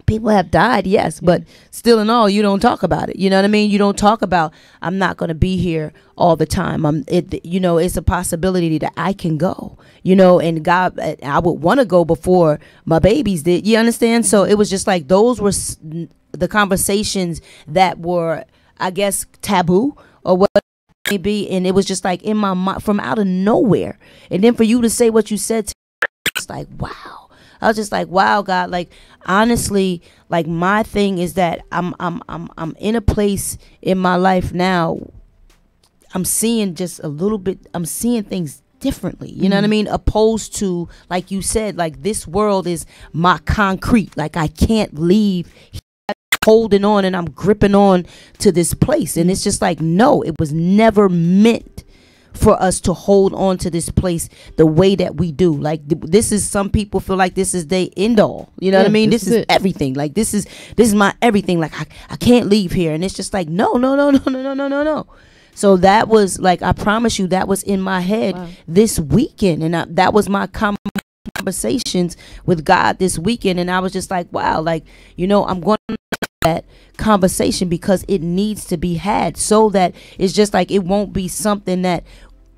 People have died, yes, but still in all, you don't talk about it. You know what I mean? You don't talk about, I'm not going to be here all the time. It's a possibility that I can go, and God, I would want to go before my babies did. You understand? So it was just like, those were the conversations that were, I guess, taboo or what it may be. And it was just like in my mind from out of nowhere. And then for you to say what you said, it's like, wow. I was just like, wow, God, like, honestly, like my thing is that I'm in a place in my life now. I'm seeing just a little bit, I'm seeing things differently. You know what I mean? Opposed to, like you said, like this world is my concrete. Like I can't leave holding on and I'm gripping on to this place. And it's just like, no, it was never meant for us to hold on to this place the way that we do. Like this is, some people feel like this is their end all. You know what I mean? This is everything. Like this is my everything. Like I can't leave here. And it's just like, no. So that was like, I promise you, that was in my head this weekend. And that was my conversations with God this weekend. And I was just like, wow, like, I'm going to that conversation because it needs to be had, so that it's just like, it won't be something that,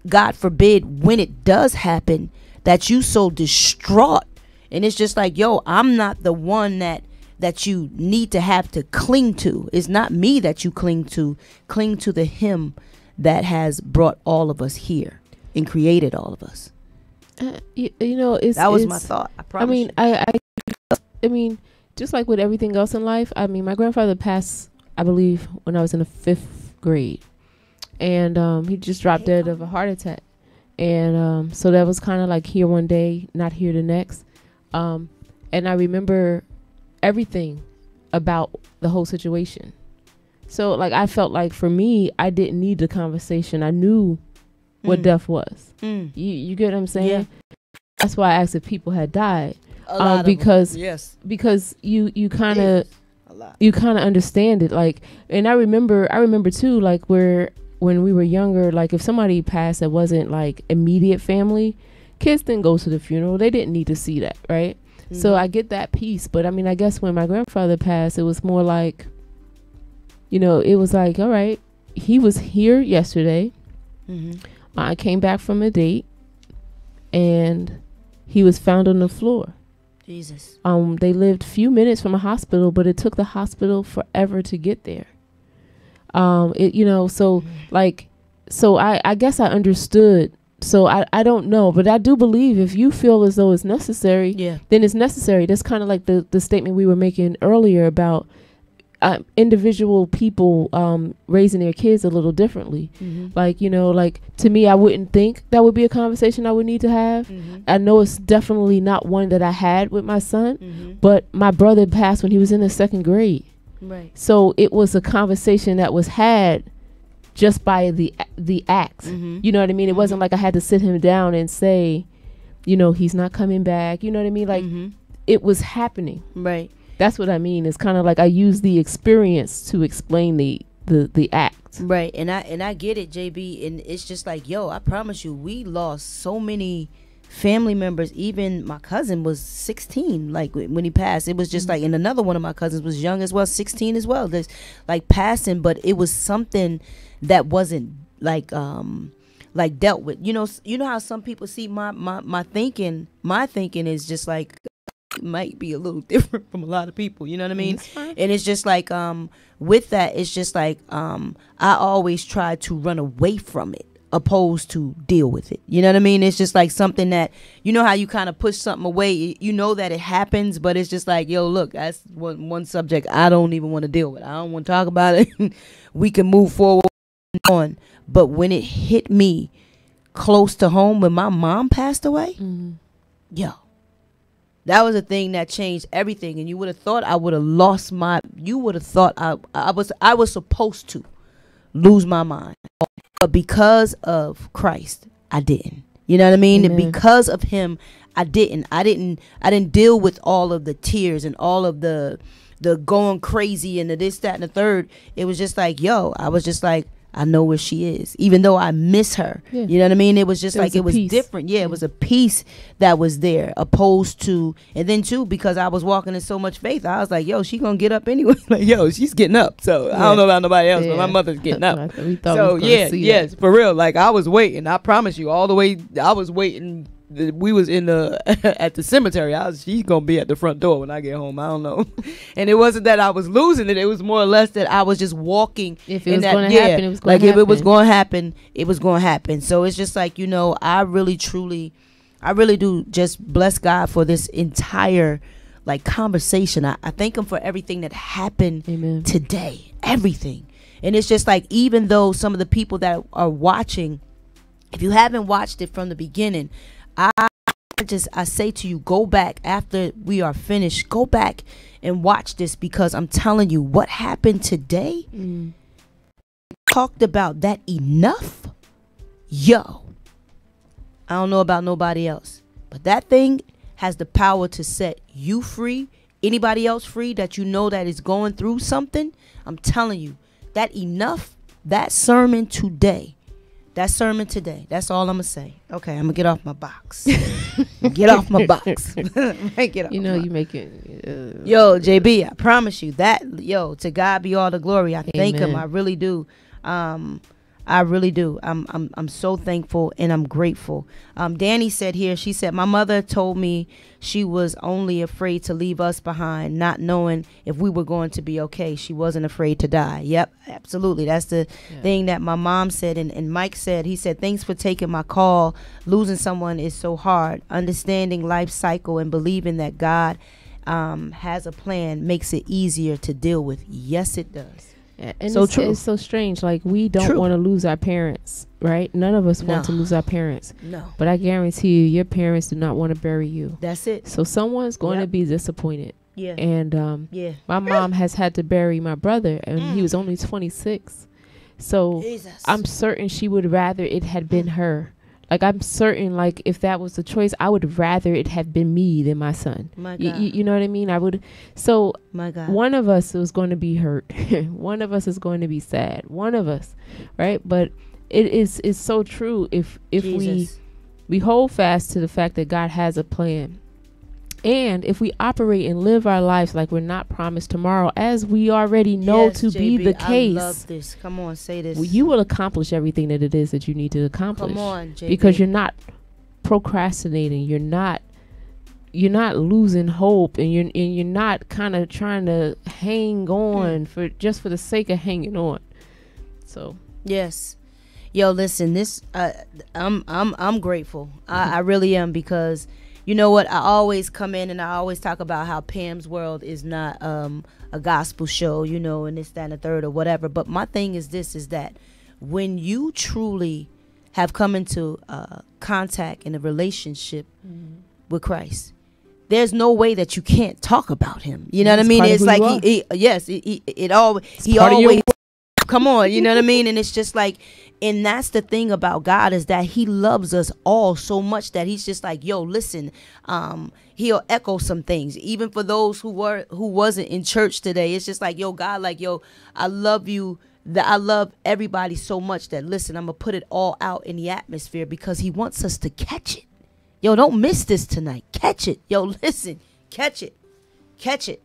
God forbid, when it does happen, that you so distraught. And it's just like, yo, I'm not the one that you need to have to cling to. It's not me that you cling to the him that has brought all of us here and created all of us. That was my thought. I promise. I mean, just like with everything else in life, I mean, my grandfather passed, I believe, when I was in the 5th grade. And he just dropped dead of a heart attack. And so that was kind of like here one day, not here the next. And I remember everything about the whole situation. So, like, I felt like for me, I didn't need the conversation. I knew what death was. You get what I'm saying? Yeah. That's why I asked if people had died. Because you kind of understand it, like, and I remember too, like, where when we were younger, like if somebody passed that wasn't like immediate family, kids didn't go to the funeral. They didn't need to see that, right? So I get that piece. But I mean, I guess when my grandfather passed, it was more like, it was like, all right, he was here yesterday. I came back from a date and he was found on the floor. Jesus. They lived few minutes from a hospital, but it took the hospital forever to get there. So I guess I understood. So I don't know, but I do believe if you feel as though it's necessary, then it's necessary. That's kind of like the statement we were making earlier about individual people raising their kids a little differently. Like, like to me, I wouldn't think that would be a conversation I would need to have. I know it's definitely not one that I had with my son, but my brother passed when he was in the 2nd grade. Right. So it was a conversation that was had just by the act. You know what I mean? It wasn't like I had to sit him down and say, he's not coming back. You know what I mean? Like it was happening. Right. That's what I mean. It's kind of like I use the experience to explain the act. Right. And I get it, JB. And it's just like, I promise you, we lost so many family members. Even my cousin was 16, like when he passed. It was just like, and another one of my cousins was young as well, 16 as well. There's like passing, but it was something that wasn't like dealt with. You know how some people see my thinking. My thinking is just like, it might be a little different from a lot of people, you know what I mean? And it's just like with that, it's just like I always try to run away from it opposed to deal with it, you know what I mean? It's just like something that, how you kind of push something away, that it happens, but it's just like, look, that's one subject I don't even want to deal with. I don't want to talk about it. We can move forward on. But when it hit me close to home, when my mom passed away, that was a thing that changed everything. And you would have thought I would have lost you would have thought I was supposed to lose my mind. But because of Christ, I didn't. You know what I mean? And because of him, I didn't deal with all of the tears and all of the going crazy and the this, that, and the third. It was just like, I was just like, I know where she is, even though I miss her. You know what I mean? It was just like, it was different. It was a peace that was there, opposed to, and then too, because I was walking in so much faith, I was like, she gonna get up anyway. Like, she's getting up. So I don't know about nobody else, but my mother's getting up. So yes, for real. Like, I was waiting. I promise you, all the way, I was waiting. We was in the at the cemetery. She's gonna be at the front door when I get home. I don't know. And it wasn't that I was losing it. It was more or less that I was just walking. If it was going to happen, it was going to happen. If it was going to happen, it was going to happen. So it's just like, I really do just bless God for this entire like conversation. I thank him for everything that happened today. Everything. And it's just like, even though some of the people that are watching, if you haven't watched it from the beginning, I say to you, go back after we are finished. Go back and watch this, because I'm telling you, what happened today, talked about that enough. I don't know about nobody else, but that thing has the power to set you free, anybody else free that that is going through something. I'm telling you, that enough, that sermon today. That's all I'm going to say. Okay, I'm going to get off my box. Get off my box. Get off you make it. Yo, JB, I promise you that, to God be all the glory. I thank him. I really do. I really do. I'm so thankful and I'm grateful. Danny said here, she said, my mother told me she was only afraid to leave us behind, not knowing if we were going to be okay. She wasn't afraid to die. Yep, absolutely. That's the thing that my mom said. And Mike said, he said, thanks for taking my call. Losing someone is so hard. Understanding life cycle and believing that God has a plan makes it easier to deal with. Yes, it does. And so it's so strange. Like, we don't want to lose our parents, right? None of us want to lose our parents. No. But I guarantee you, your parents do not want to bury you. That's it. So someone's going to be disappointed. Yeah. And my mom has had to bury my brother, and he was only 26. So Jesus. I'm certain she would rather it had been her. Like, I'm certain, like, if that was the choice, I would rather it have been me than my son. My God. You know what I mean? I would. So my God. One of us is going to be hurt. One of us is going to be sad. One of us, right? But it's so true. If we hold fast to the fact that God has a plan, and if we operate and live our lives like we're not promised tomorrow, as we already know to JB, be the case. I love this. Come on, say this. Well, you will accomplish everything that it is that you need to accomplish. Come on, JB. Because you're not procrastinating. You're not you're not losing hope, and you're not kind of trying to hang on for the sake of hanging on. So yes. Yo, listen, this I'm grateful. I really am, because you know what? I always come in and I always talk about how Pam's World is not a gospel show, you know, and this, that, and the third or whatever. But my thing is this, is that when you truly have come into contact in a relationship with Christ, there's no way that you can't talk about him. You know what I mean? It's like he always come on, you know what I mean? And it's just like, and that's the thing about God, is that he loves us all so much that he's just like, yo, listen, he'll echo some things, even for those who wasn't in church today. It's just like, yo, God, like, yo, I love you. That I love everybody so much that, listen, I'm gonna put it all out in the atmosphere, because he wants us to catch it. Yo, don't miss this tonight. Catch it. Yo, listen, catch it. Catch it.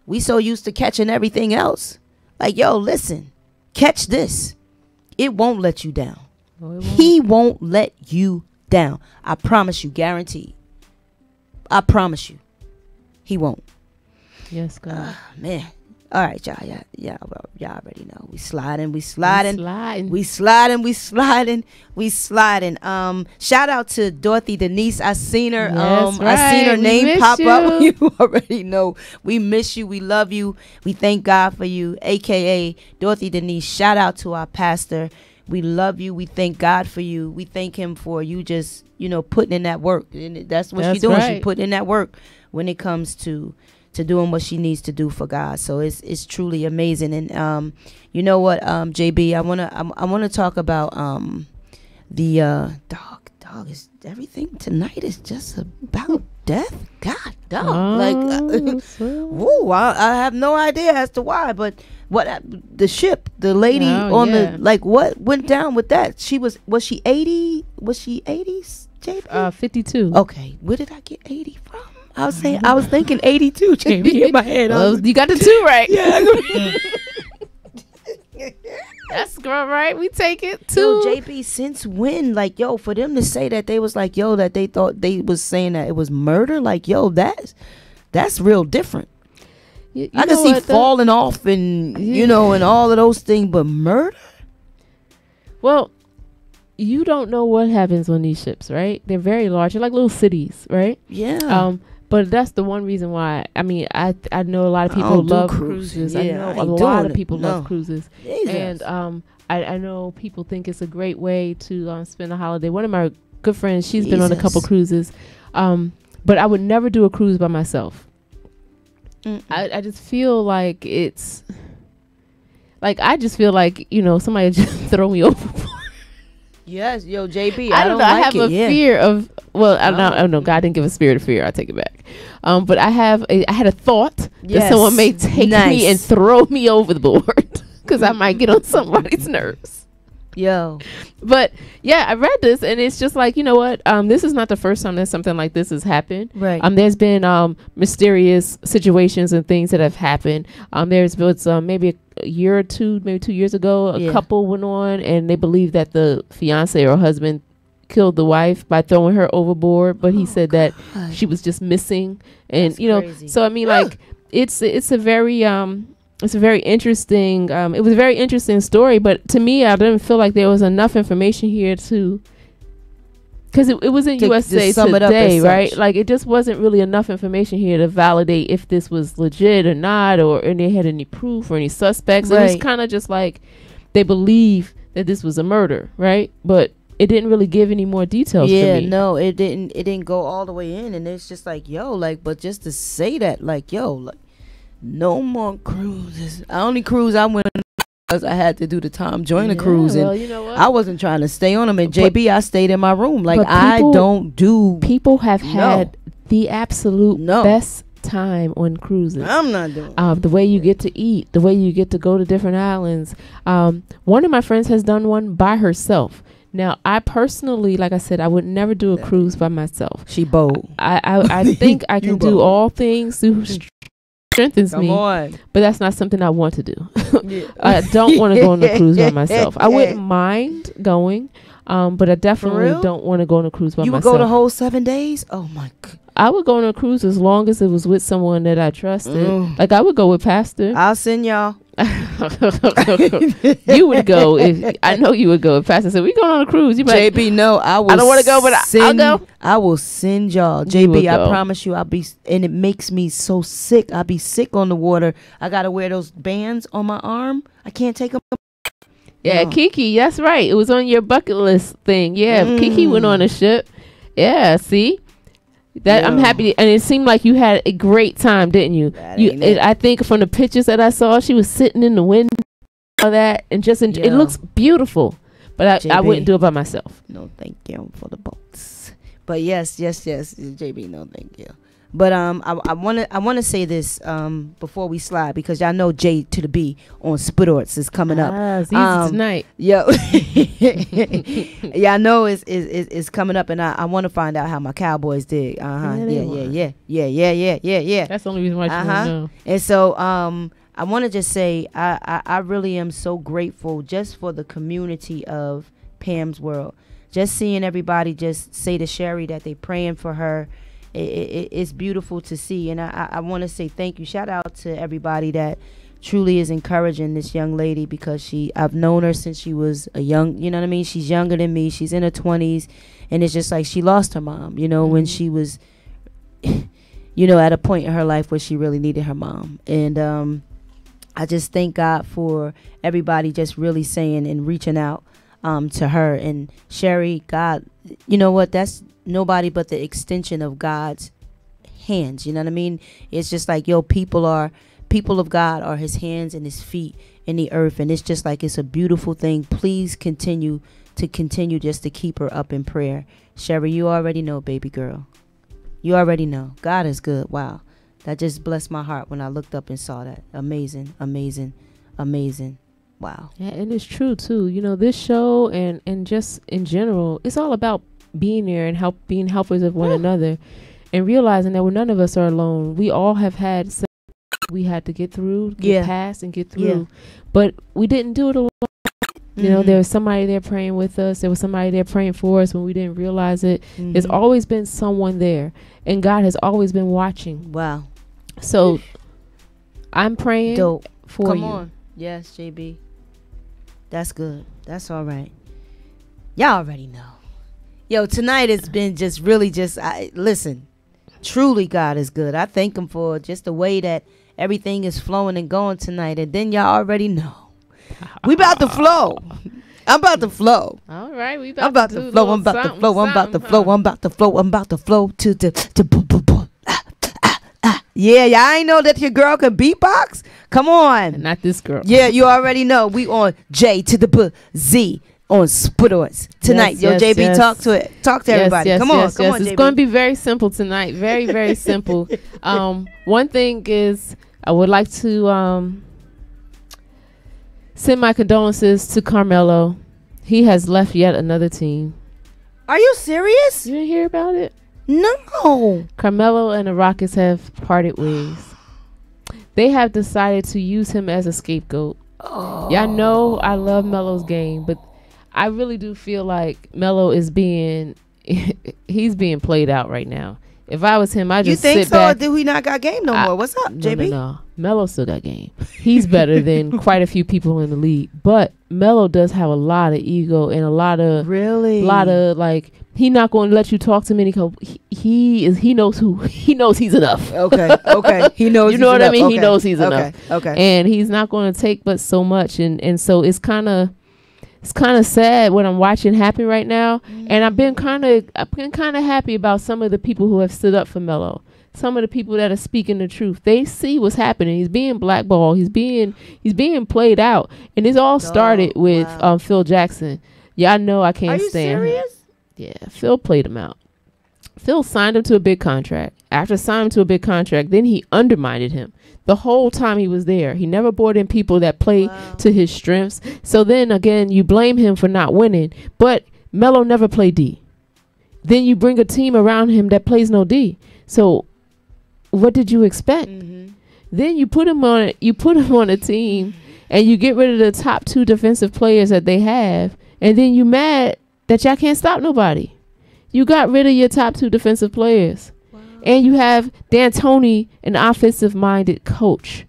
We so used to catching everything else. Like, yo, listen, catch this. It won't let you down. No, He won't let you down. I promise you, guaranteed. I promise you. He won't. Yes, God. Man. All right, y'all. Yeah, well, y'all already know. We sliding. Shout out to Dorothy Denise. I seen her. Yes, I seen her right. We name miss pop up. you. You already know. We miss you. We love you. We thank God for you, aka Dorothy Denise. Shout out to our pastor. We love you. We thank God for you. We thank him for you just, you know, putting in that work. And that's what she's doing. right. She's putting in that work when it comes to doing what she needs to do for God. So it's truly amazing. And you know what, JB, I wanna talk about the dog is everything tonight is just about death. God, dog. Woo, I have no idea as to why, but what the ship, the lady on the, like, what went down with that? Was she 80? Was she 80s, JB? 52. Okay, where did I get 80 from? I was thinking 82, JB, in my head. You got the 2 right. Yeah. That's right. We take it 2. Yo, JB, since when? Like, yo, for them to say that they was like, yo, that they thought they was saying that it was murder. Like, yo, that's real different. I can see falling off and, you know, and all of those things, but murder? Well, you don't know what happens on these ships, right? They're very large. They're like little cities, right? Yeah. But that's the one reason why. I mean, I know a lot of people love cruises. Yeah, I know a lot of people love cruises. Jesus. And I know people think it's a great way to spend a holiday. One of my good friends, she's been on a couple cruises. But I would never do a cruise by myself. I just feel like it's like, you know, somebody just throw me overboard. Yes, yo, JB, I don't know. I have a fear of. Well, I don't know. God didn't give a spirit of fear. I take it back. But I had a thought that someone may take me and throw me overboard because I might get on somebody's nerves. Yo, but yeah, I read this and it's just like, you know what? This is not the first time that something like this has happened. Right. There's been mysterious situations and things that have happened. There's maybe a year or two, maybe 2 years ago, a couple went on and they believe that the fiance or husband killed the wife by throwing her overboard, but he said that she was just missing. And that's, you know, crazy. So I mean, like, it's a very interesting. It was a very interesting story, but to me, I didn't feel like there was enough information here because it was in USA Today, right? Like, it just wasn't really enough information here to validate if this was legit or not, and they had any proof or any suspects. Right. It was kind of just like they believe that this was a murder, right? But it didn't really give any more details. Yeah, for me. No, it didn't go all the way in, and it's just like, yo, like, but just to say that, like, yo, like, no more cruises. The only cruise I went on because I had to do the Tom Joyner cruise, and you know what? I wasn't trying to stay on them. And JB, I stayed in my room. Like, I don't do. People have had the absolute best time on cruises. I'm not doing the way you get to eat, the way you get to go to different islands. One of my friends has done one by herself. Now, I personally, like I said, I would never do a cruise by myself. She bold. I think I can do all things through strengthens me, but that's not something I want to do. I don't want to go on a cruise by myself. I wouldn't mind going, but I definitely don't want to go on a cruise by myself. You would go the whole 7 days? Oh my God. I would go on a cruise as long as it was with someone that I trusted. Like I would go with Pastor. I'll send y'all. You would go if I know you would go if Pastor said we going on a cruise. You might, JB, no, I will. I don't want to go, but I'll go. I will send y'all. You would JB, I go. promise you, I'll be, and it makes me so sick. I'll be sick on the water. I gotta wear those bands on my arm. I can't take them. Yeah, No. Kiki, that's right. It was on your bucket list thing. Yeah, Kiki went on a ship. Yeah, see? That I'm Yo. happy, and it seemed like you had a great time, didn't you? That ain't it. I think from the pictures that I saw, she was sitting in the window, all that, and just it Yo. looks beautiful. But I JB. wouldn't do it by myself. No, thank you for the boats. But yes, JB, no, thank you. But I wanna say this before we slide, because y'all know J to the B on Spudorts is coming up. It's easy tonight. Yo, y'all know it's coming up, and I want to find out how my Cowboys did. Yeah, they won. Yeah. That's the only reason why you want to know. And so I want to just say I really am so grateful just for the community of Pam's World. Just seeing everybody just say to Sherry that they praying for her. It's beautiful to see, and I want to say thank you. Shout out to everybody that truly is encouraging this young lady, because I've known her since she was a young, you know what I mean? She's younger than me. She's in her 20s, and it's just like she lost her mom, you know, when she was, you know, at a point in her life where she really needed her mom. And I just thank God for everybody just really saying and reaching out to her. And Sherry, God, you know what? That's nobody but the extension of God's hands. You know what I mean? It's just like, yo, people of God are his hands and his feet in the earth. And it's just like, it's a beautiful thing. Please continue just to keep her up in prayer. Sherry, you already know, baby girl. You already know. God is good. Wow. That just blessed my heart when I looked up and saw that. Amazing, amazing, amazing. Wow. Yeah, and it's true too. You know, this show and just in general, it's all about being there and being helpers of one another, and realizing that none of us are alone. We all have had something we had to get through, get past, and get through, but we didn't do it alone. You know, there was somebody there praying with us. There was somebody there praying for us when we didn't realize it. There's always been someone there, and God has always been watching. Wow. So I'm praying for you. Come on. Yes, JB. That's good. That's all right. Y'all already know. Yo, tonight has been just really just, listen, truly God is good. I thank him for just the way that everything is flowing and going tonight. And then y'all already know. We about to flow. I'm about to flow. All right, we I'm about to flow. I'm about to flow. I'm about to flow. I'm about to flow. I'm about to flow to the Yeah, y'all ain't know that your girl can beatbox? Come on. Not this girl. Yeah, you already know. We on J to the B Z on Spudorts tonight. Yes, Yo, JB, yes. talk to it. Talk to everybody. Come on, come on, It's JB. going to be very simple tonight. Very, very simple. One thing is, I would like to send my condolences to Carmelo. He has left yet another team. Are you serious? You didn't hear about it? No. Carmelo and the Rockets have parted ways. They have decided to use him as a scapegoat. Y'all know I love Melo's game, but I really do feel like Melo is he's being played out right now. If I was him, I just You think sit so? back. Or do we not got game no more? What's up, JB? No. Melo still got game. He's better than quite a few people in the league, but Melo does have a lot of ego and a lot of like, he not going to let you talk to many. He knows he's enough. Okay. He knows. You know what I mean? Okay. He knows he's enough. Okay. And he's not going to take but so much, and so it's kind of sad what I'm watching happen right now. And I've been kind of happy about some of the people who have stood up for Melo. Some of the people that are speaking the truth. They see what's happening. He's being blackballed. He's being played out. And it's all started with Phil Jackson. Y'all know I can't stand him. Are you serious? Yeah, Phil played him out. Phil signed him to a big contract. After signing him to a big contract, then he undermined him. The whole time he was there, he never brought in people that play to his strengths. So then again, you blame him for not winning. But Melo never played D. Then you bring a team around him that plays no D. So what did you expect? Then you put him on a team, and you get rid of the top 2 defensive players that they have, and then you mad that y'all can't stop nobody. You got rid of your top 2 defensive players. And you have D'Antoni, an offensive-minded coach.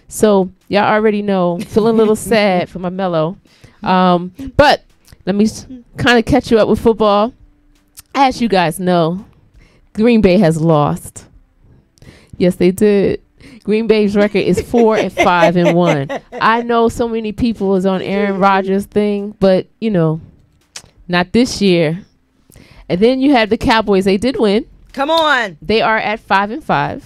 So y'all already know, feeling a little sad for my Mello. But let me kind of catch you up with football. As you guys know, Green Bay has lost. Yes, they did. Green Bay's record is 4-5-1. I know so many people is on Aaron Rodgers thing, but you know, not this year. And then you have the Cowboys. They did win. Come on. They are at 5-5.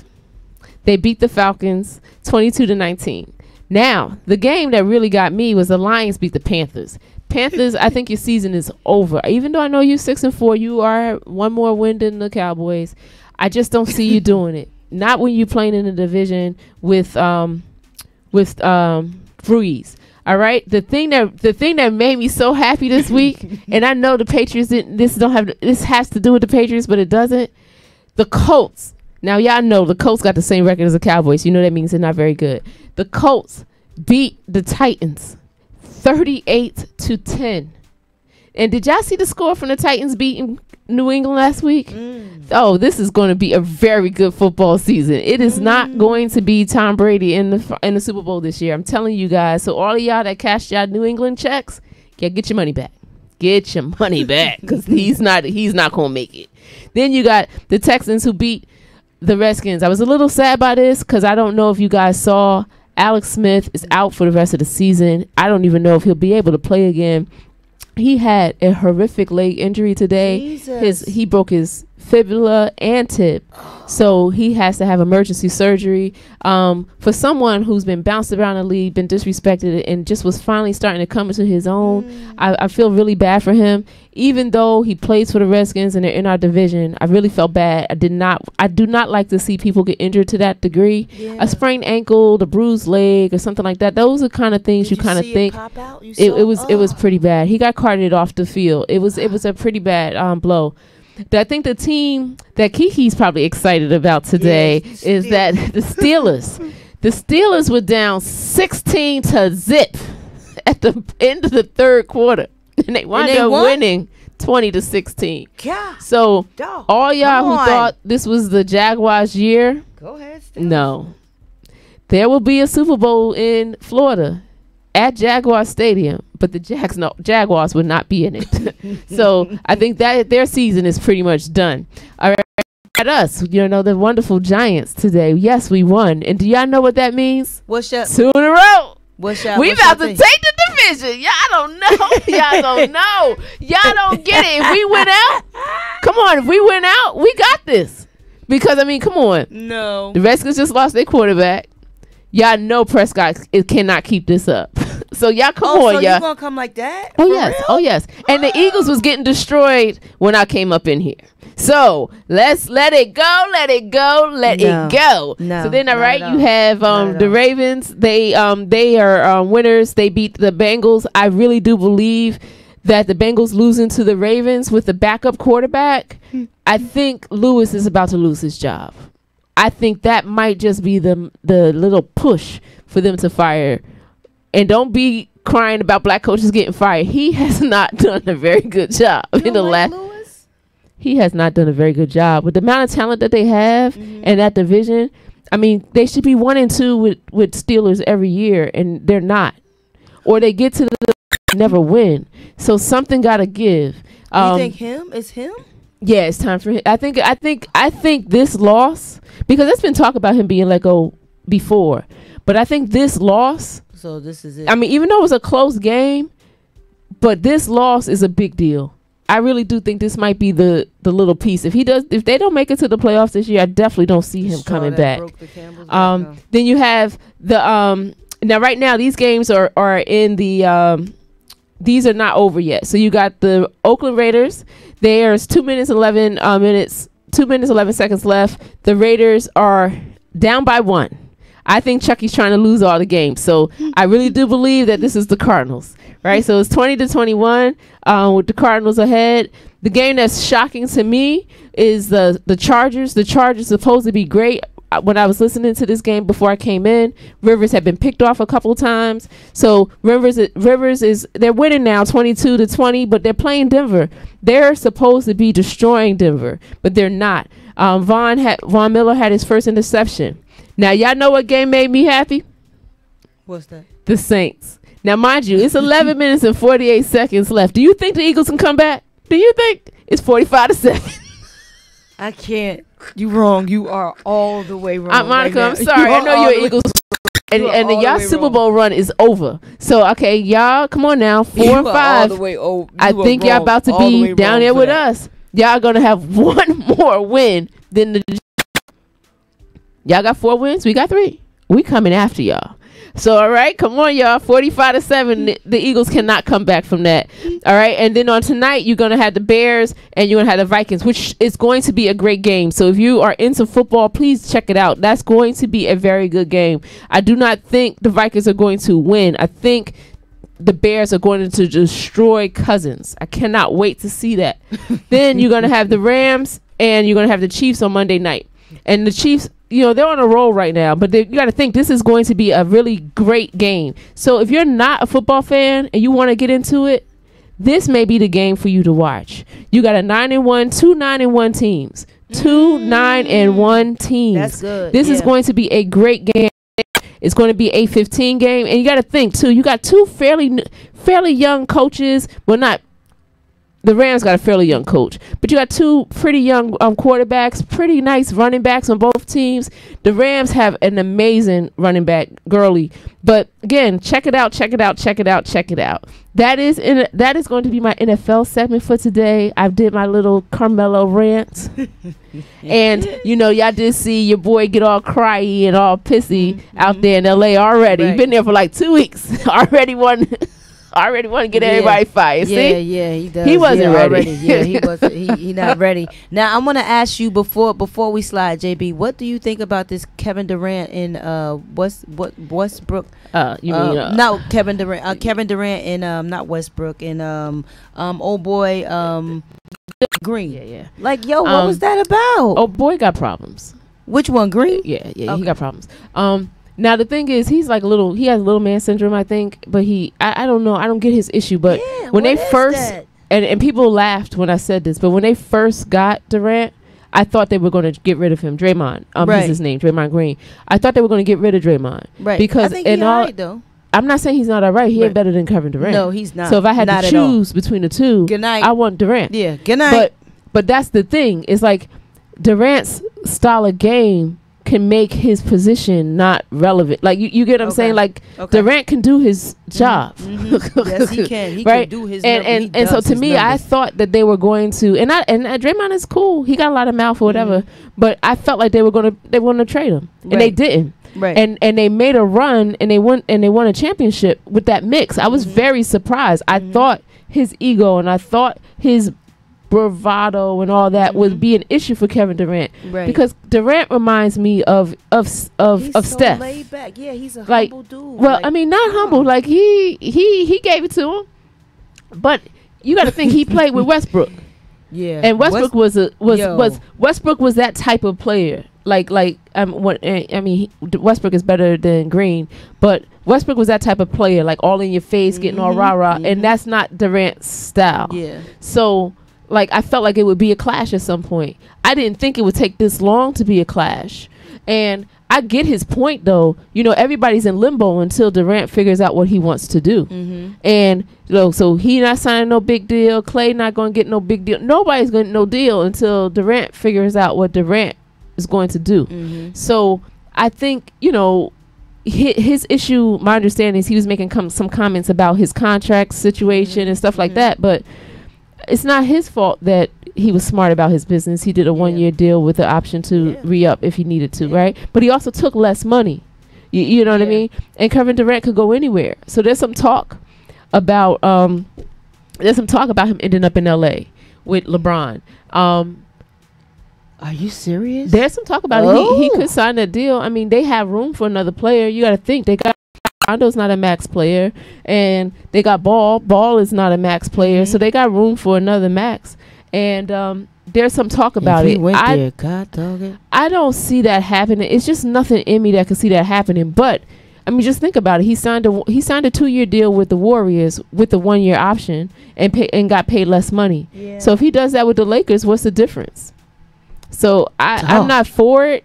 They beat the Falcons 22-19. Now, the game that really got me was the Lions beat the Panthers. Panthers, I think your season is over. Even though I know you 6-4, you are one more win than the Cowboys. I just don't see you doing it. Not when you're playing in a division with Breeze. All right. The thing that made me so happy this week, and I know the Patriots didn't. This has to do with the Patriots, but it doesn't. The Colts. Now y'all know the Colts got the same record as the Cowboys. You know that means they're not very good. The Colts beat the Titans 38-10. And did y'all see the score from the Titans beating New England last week? Oh, this is going to be a very good football season. It is not going to be Tom Brady in the Super Bowl this year. I'm telling you guys. So all of y'all that cashed y'all New England checks, get your money back. Get your money back, because he's not going to make it. Then you got the Texans who beat the Redskins. I was a little sad by this because I don't know if you guys saw Alex Smith is out for the rest of the season. I don't even know if he'll be able to play again. He had a horrific leg injury today. He broke his fibula and tib, so he has to have emergency surgery. For someone who's been bounced around the league, been disrespected, and just was finally starting to come into his own, I feel really bad for him. Even though he plays for the Redskins and they're in our division, I really felt bad. I do not like to see people get injured to that degree. A sprained ankle, the bruised leg, or something like that. Those are kind of things you kind of think. It was pretty bad. He got carted off the field. It was a pretty bad blow. I think the team that Kiki's probably excited about today is that the Steelers. The Steelers were down 16-0 at the end of the third quarter, and they wound up winning 20-16. Yeah. So all y'all who thought this was the Jaguars' year, go ahead. No. There will be a Super Bowl in Florida at Jaguar Stadium, but the Jaguars would not be in it. So I think that their season is pretty much done. All right, at us, the wonderful Giants today. Yes, we won. And do y'all know what that means? What's up? 2 in a row. We about to thing? take the division. Y'all don't know. Y'all don't know. Y'all don't get it. If we win out, come on. If we win out, we got this. Because, come on. No. The Redskins just lost their quarterback. Y'all know Prescott cannot keep this up. So y'all come on, so y'all. You gonna come like that? Oh yes, real? Oh yes. And the Eagles was getting destroyed when I came up in here. So let's let it go, it go. No, so then, all right, you have the Ravens. They are winners. They beat the Bengals. I really do believe that the Bengals losing to the Ravens with the backup quarterback. I think Lewis is about to lose his job. I think that might just be the little push for them to fire. And don't be crying about black coaches getting fired. He has not done a very good job in the last. He has not done a very good job with the amount of talent that they have in that division. They should be 1-2 with Steelers every year, and they're not. Or they get to the never win. So something got to give. You think him? It's him? Yeah, it's time for him. I think this loss, because there's been talk about him being let go before, but I think this loss. So this is it. Even though it was a close game, but this loss is a big deal. I really do think this might be the little piece. If they don't make it to the playoffs this year, I definitely don't see him coming back. Then you have the now right now these games are in the these are not over yet. So you got the Oakland Raiders. There's 2 minutes 11 seconds left. The Raiders are down by 1. I think Chucky's trying to lose all the games. So I really do believe that this is the Cardinals, right? So it's 20-21 with the Cardinals ahead. The game that's shocking to me is the Chargers. The Chargers supposed to be great. When I was listening to this game before I came in, Rivers had been picked off a couple of times. So Rivers they're winning now 22-20, but they're playing Denver. They're supposed to be destroying Denver, but they're not. Von Miller had his first interception. Now y'all know what game made me happy? What's that? The Saints. Now mind you, it's 11 minutes and 48 seconds left. Do you think the Eagles can come back? Do you think it's 45-7? I can't. You wrong. You are all the way wrong. Monica, right I'm sorry. I know you're Eagles. And y'all Super Bowl run is over. So okay, y'all, come on now, 4 and 5. I think y'all about to be down there with us. Y'all gonna have one more win than the. Y'all got 4 wins. We got 3. We coming after y'all. So all right, come on, y'all. 45-7. The Eagles cannot come back from that. All right, and then on tonight you're gonna have the Bears and you're gonna have the Vikings, which is going to be a great game. So if you are into football, please check it out. That's going to be a very good game. I do not think the Vikings are going to win. I think the Bears are going to destroy Cousins. I cannot wait to see that. Then you're gonna have the Rams and you're gonna have the Chiefs on Monday night, and the Chiefs. You know, they're on a roll right now, but you got to think this is going to be a really great game. So if you're not a football fan and you want to get into it, this may be the game for you to watch. You got a 9-1, 2 9-1 teams, 2 9-1 teams. That's good. This is going to be a great game. It's going to be a 15 game, and you got to think too. You got 2 fairly young coaches. Well, not. The Rams got a fairly young coach, but you got 2 pretty young quarterbacks, pretty nice running backs on both teams. The Rams have an amazing running back, Gurley. But again, check it out. That is going to be my NFL segment for today. I did my little Carmelo rant. And, you know, y'all did see your boy get all cryy and all pissy out there in L.A. already. Right. He's been there for like 2 weeks. Already want to get everybody fired. See? Yeah, he does. He wasn't ready. Already. Yeah, he was. He not ready. Now I want to ask you before we slide, JB. What do you think about this Kevin Durant in Westbrook? You mean no, Kevin Durant. Kevin Durant in not Westbrook in old boy Green. Yeah. Like, yo, what was that about? Oh boy, got problems. Which one, Green? Yeah, Okay. he got problems. Now the thing is, he's like he has little man syndrome, I think, but I don't know, I don't get his issue. But when they first, and people laughed when I said this, but when they first got Durant, I thought they were going to get rid of him. Draymond, right. Is his name, Draymond Green. I thought they were going to get rid of Draymond, right? Because I think he's all right, though. I'm not saying he's not all right. He ain't better than Kevin Durant. No, he's not. So if I had to choose between the two, good night. I want Durant. Yeah, good night. But that's the thing. It's like Durant's style of game can make his position not relevant. Like you get what I'm saying? Like Durant can do his job. Yes, he can. He right? can do his and so to me, I thought that they were going to, and Draymond is cool. He got a lot of mouth or whatever, but I felt like they were going to trade him, and they didn't. Right. And they made a run and they won a championship with that mix. I was very surprised. I thought his ego and I thought his bravado and all that would be an issue for Kevin Durant, because Durant reminds me of he's Steph. So laid back. Yeah, he's a like, humble dude. Well, like, I mean, not humble. Like he gave it to him, but you got to think he played with Westbrook. Yeah, and Westbrook Westbrook was that type of player. Westbrook is better than Green, but Westbrook was that type of player, like all in your face, getting all rah-rah, and that's not Durant's style. Yeah. So, like, I felt like it would be a clash at some point. I didn't think it would take this long to be a clash. And I get his point, though. You know, everybody's in limbo until Durant figures out what he wants to do. And, you know, so he not signing no big deal. Clay not going to get no big deal. Nobody's going to no deal until Durant figures out what Durant is going to do. So I think, you know, his issue, my understanding is he was making some comments about his contract situation and stuff like that. But it's not his fault that he was smart about his business. He did a 1-year deal with the option to re-up if he needed to, right? But he also took less money. You know what I mean? And Kevin Durant could go anywhere. So there's some talk about him ending up in LA with LeBron. Are you serious? There's some talk about it. He could sign that deal. I mean, they have room for another player. You got to think they got Rondo's not a max player, and they got Ball. Ball is not a max player, so they got room for another max. And there's some talk about it. I don't see that happening. It's just nothing in me that can see that happening. But I mean, just think about it. He signed a 2-year deal with the Warriors with the 1-year option and got paid less money. Yeah. So if he does that with the Lakers, what's the difference? So I'm not for it.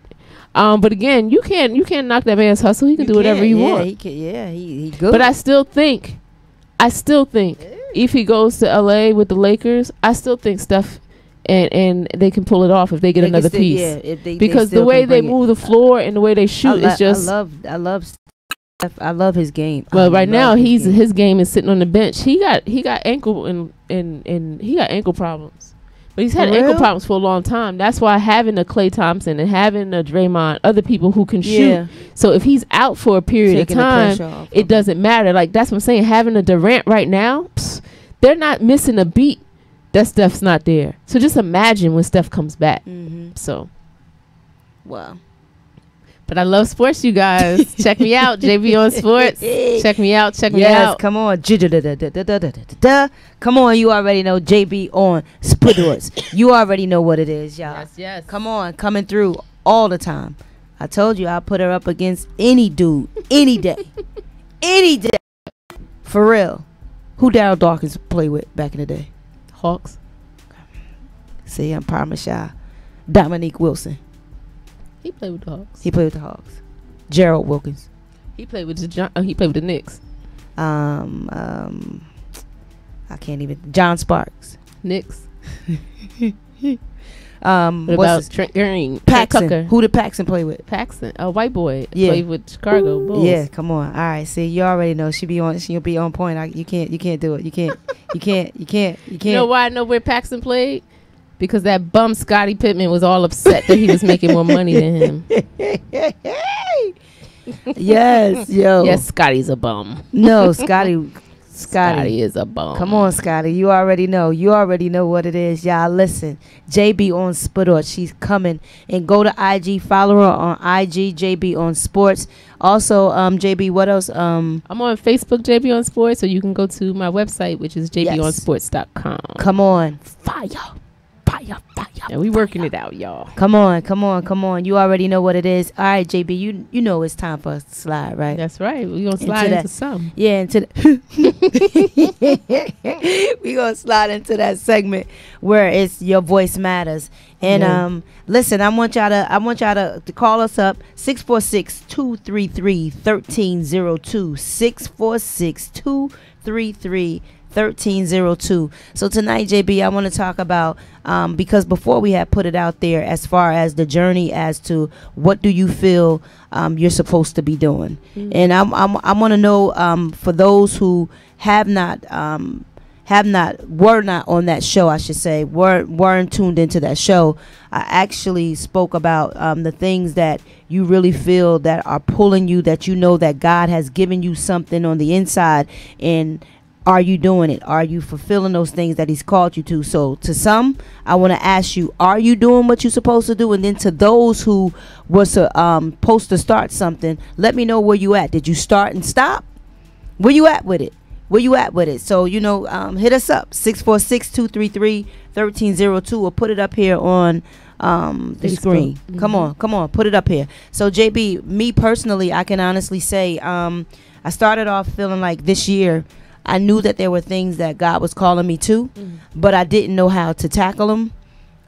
But again, you can't knock that man's hustle. He can do whatever he wants. He can, he good. But I still think if he goes to LA with the Lakers, I still think Steph and they can pull it off if they get another piece. Yeah, if because the way they move the floor and the way they shoot is just. I love Steph. I love his game. Well, right now his game is sitting on the bench. He got ankle and he got ankle problems. But he's had ankle problems for a long time. That's why having a Klay Thompson and having a Draymond, other people who can shoot. So if he's out for a period of time, it doesn't matter. Like, that's what I'm saying. Having a Durant right now, they're not missing a beat that Steph's not there. So just imagine when Steph comes back. So, wow. But I love sports, you guys. Check me out, JB on Sports. Check me out. Check me out. Yes, come on. Come on, you already know JB on Sports. You already know what it is, y'all. Yes. Come on, coming through all the time. I told you I'll put her up against any dude, any day. Any day. For real. Who Daryl Dawkins played with back in the day? Hawks. See, I'm Parmesan. Dominique Wilson. He played with the Hawks. He played with the Hawks. Gerald Wilkins. He played with the Knicks. I can't even. John Sparks. Knicks. What about Trent Green? Paxson. Who did Paxson play with? Paxson, a white boy. Played with Chicago Bulls. Yeah, come on. All right, see, you already know she'll be on point. You can't do it. You can't. You know why I know where Paxson played? Because that bum Scottie Pippen was all upset that he was making more money than him. Yes, yo. Yes, Scottie's a bum. No, Scottie is a bum. Come on, Scottie. You already know. You already know what it is. Y'all listen. JB on Sports. She's coming. And go to IG. Follow her on IG. JB on Sports. Also, JB, what else? I'm on Facebook, JB on Sports. Or you can go to my website, which is jbonsports.com. Come on. Fire. And we working it out, y'all. Come on. You already know what it is. All right, JB, you know it's time for us to slide, right? That's right. We're going to slide into some. Yeah, we going to slide into that segment where it's Your Voice Matters. And listen, I want y'all to call us up 646-233-1302. 646-233-1302. So tonight, JB, I want to talk about because before we had put it out there as far as the journey as to what do you feel you're supposed to be doing, and I want to know for those who were not on that show, I should say, weren't tuned into that show. I actually spoke about the things that you really feel that are pulling you, that you know that God has given you something on the inside, and are you doing it? Are you fulfilling those things that he's called you to? So to some, I want to ask you, are you doing what you're supposed to do? And then to those who was supposed to start something, let me know where you at. Did you start and stop? Where you at with it? So, hit us up, 646-233-1302, or put it up here on the screen. Come on, put it up here. So, JB, me personally, I can honestly say I started off feeling like this year I knew that there were things that God was calling me to, but I didn't know how to tackle them.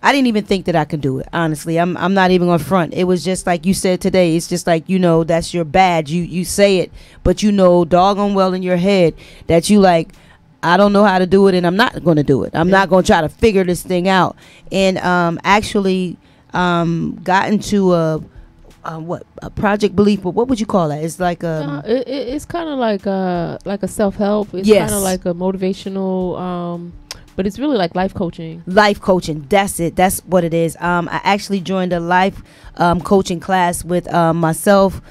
I didn't even think that I could do it. Honestly, I'm not even on front. It was just like you said today. It's just like, that's your badge. You say it, but doggone well in your head that you like, I don't know how to do it, and I'm not going to do it. I'm not going to try to figure this thing out. And actually got into a project belief, but what would you call that? It's like it's kind of like a self-help. It's kind of like a motivational but it's really like life coaching. That's it. That's what it is. I actually joined a life coaching class with myself,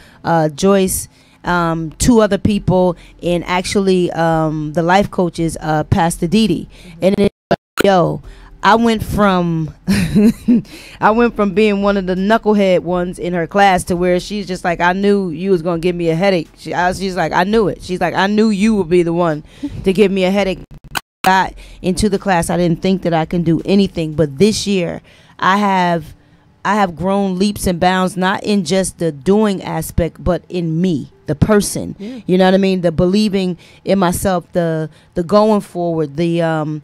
Joyce, two other people, and actually the life coaches, Pastor Didi. And I went from being one of the knucklehead ones in her class to where she's just like, I knew you was gonna give me a headache. She's like, I knew it. She's like, I knew you would be the one to give me a headache. Got into the class, I didn't think that I can do anything, but this year I have grown leaps and bounds, not in just the doing aspect, but in me, the person. You know what I mean? The believing in myself, the going forward, the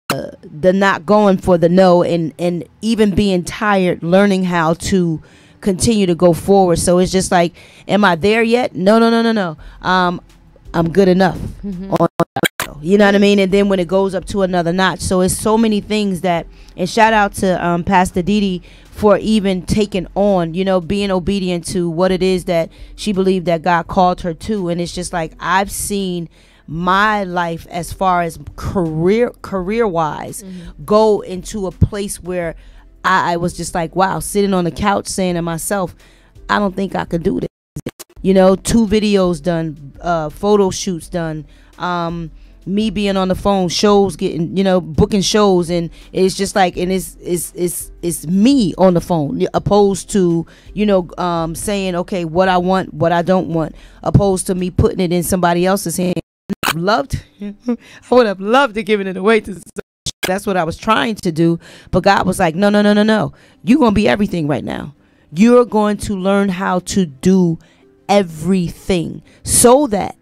the not going for the no, and even being tired, learning how to continue to go forward. So it's just like, am I there yet? No. I'm good enough. You know what I mean? And then when it goes up to another notch. So it's so many things that, and shout out to Pastor Didi for even taking on, being obedient to what it is that she believed that God called her to. And it's just like, I've seen my life as far as career wise go into a place where I was just like, wow, sitting on the couch saying to myself, I don't think I could do this. 2 videos done, photo shoots done, me being on the phone, shows getting, booking shows, and it's just like, and it's me on the phone, opposed to, saying, okay, what I want, what I don't want, opposed to me putting it in somebody else's hand. I would have loved to give it away to. That's what I was trying to do, but God was like, no. You're gonna be everything right now. You're going to learn how to do everything, so that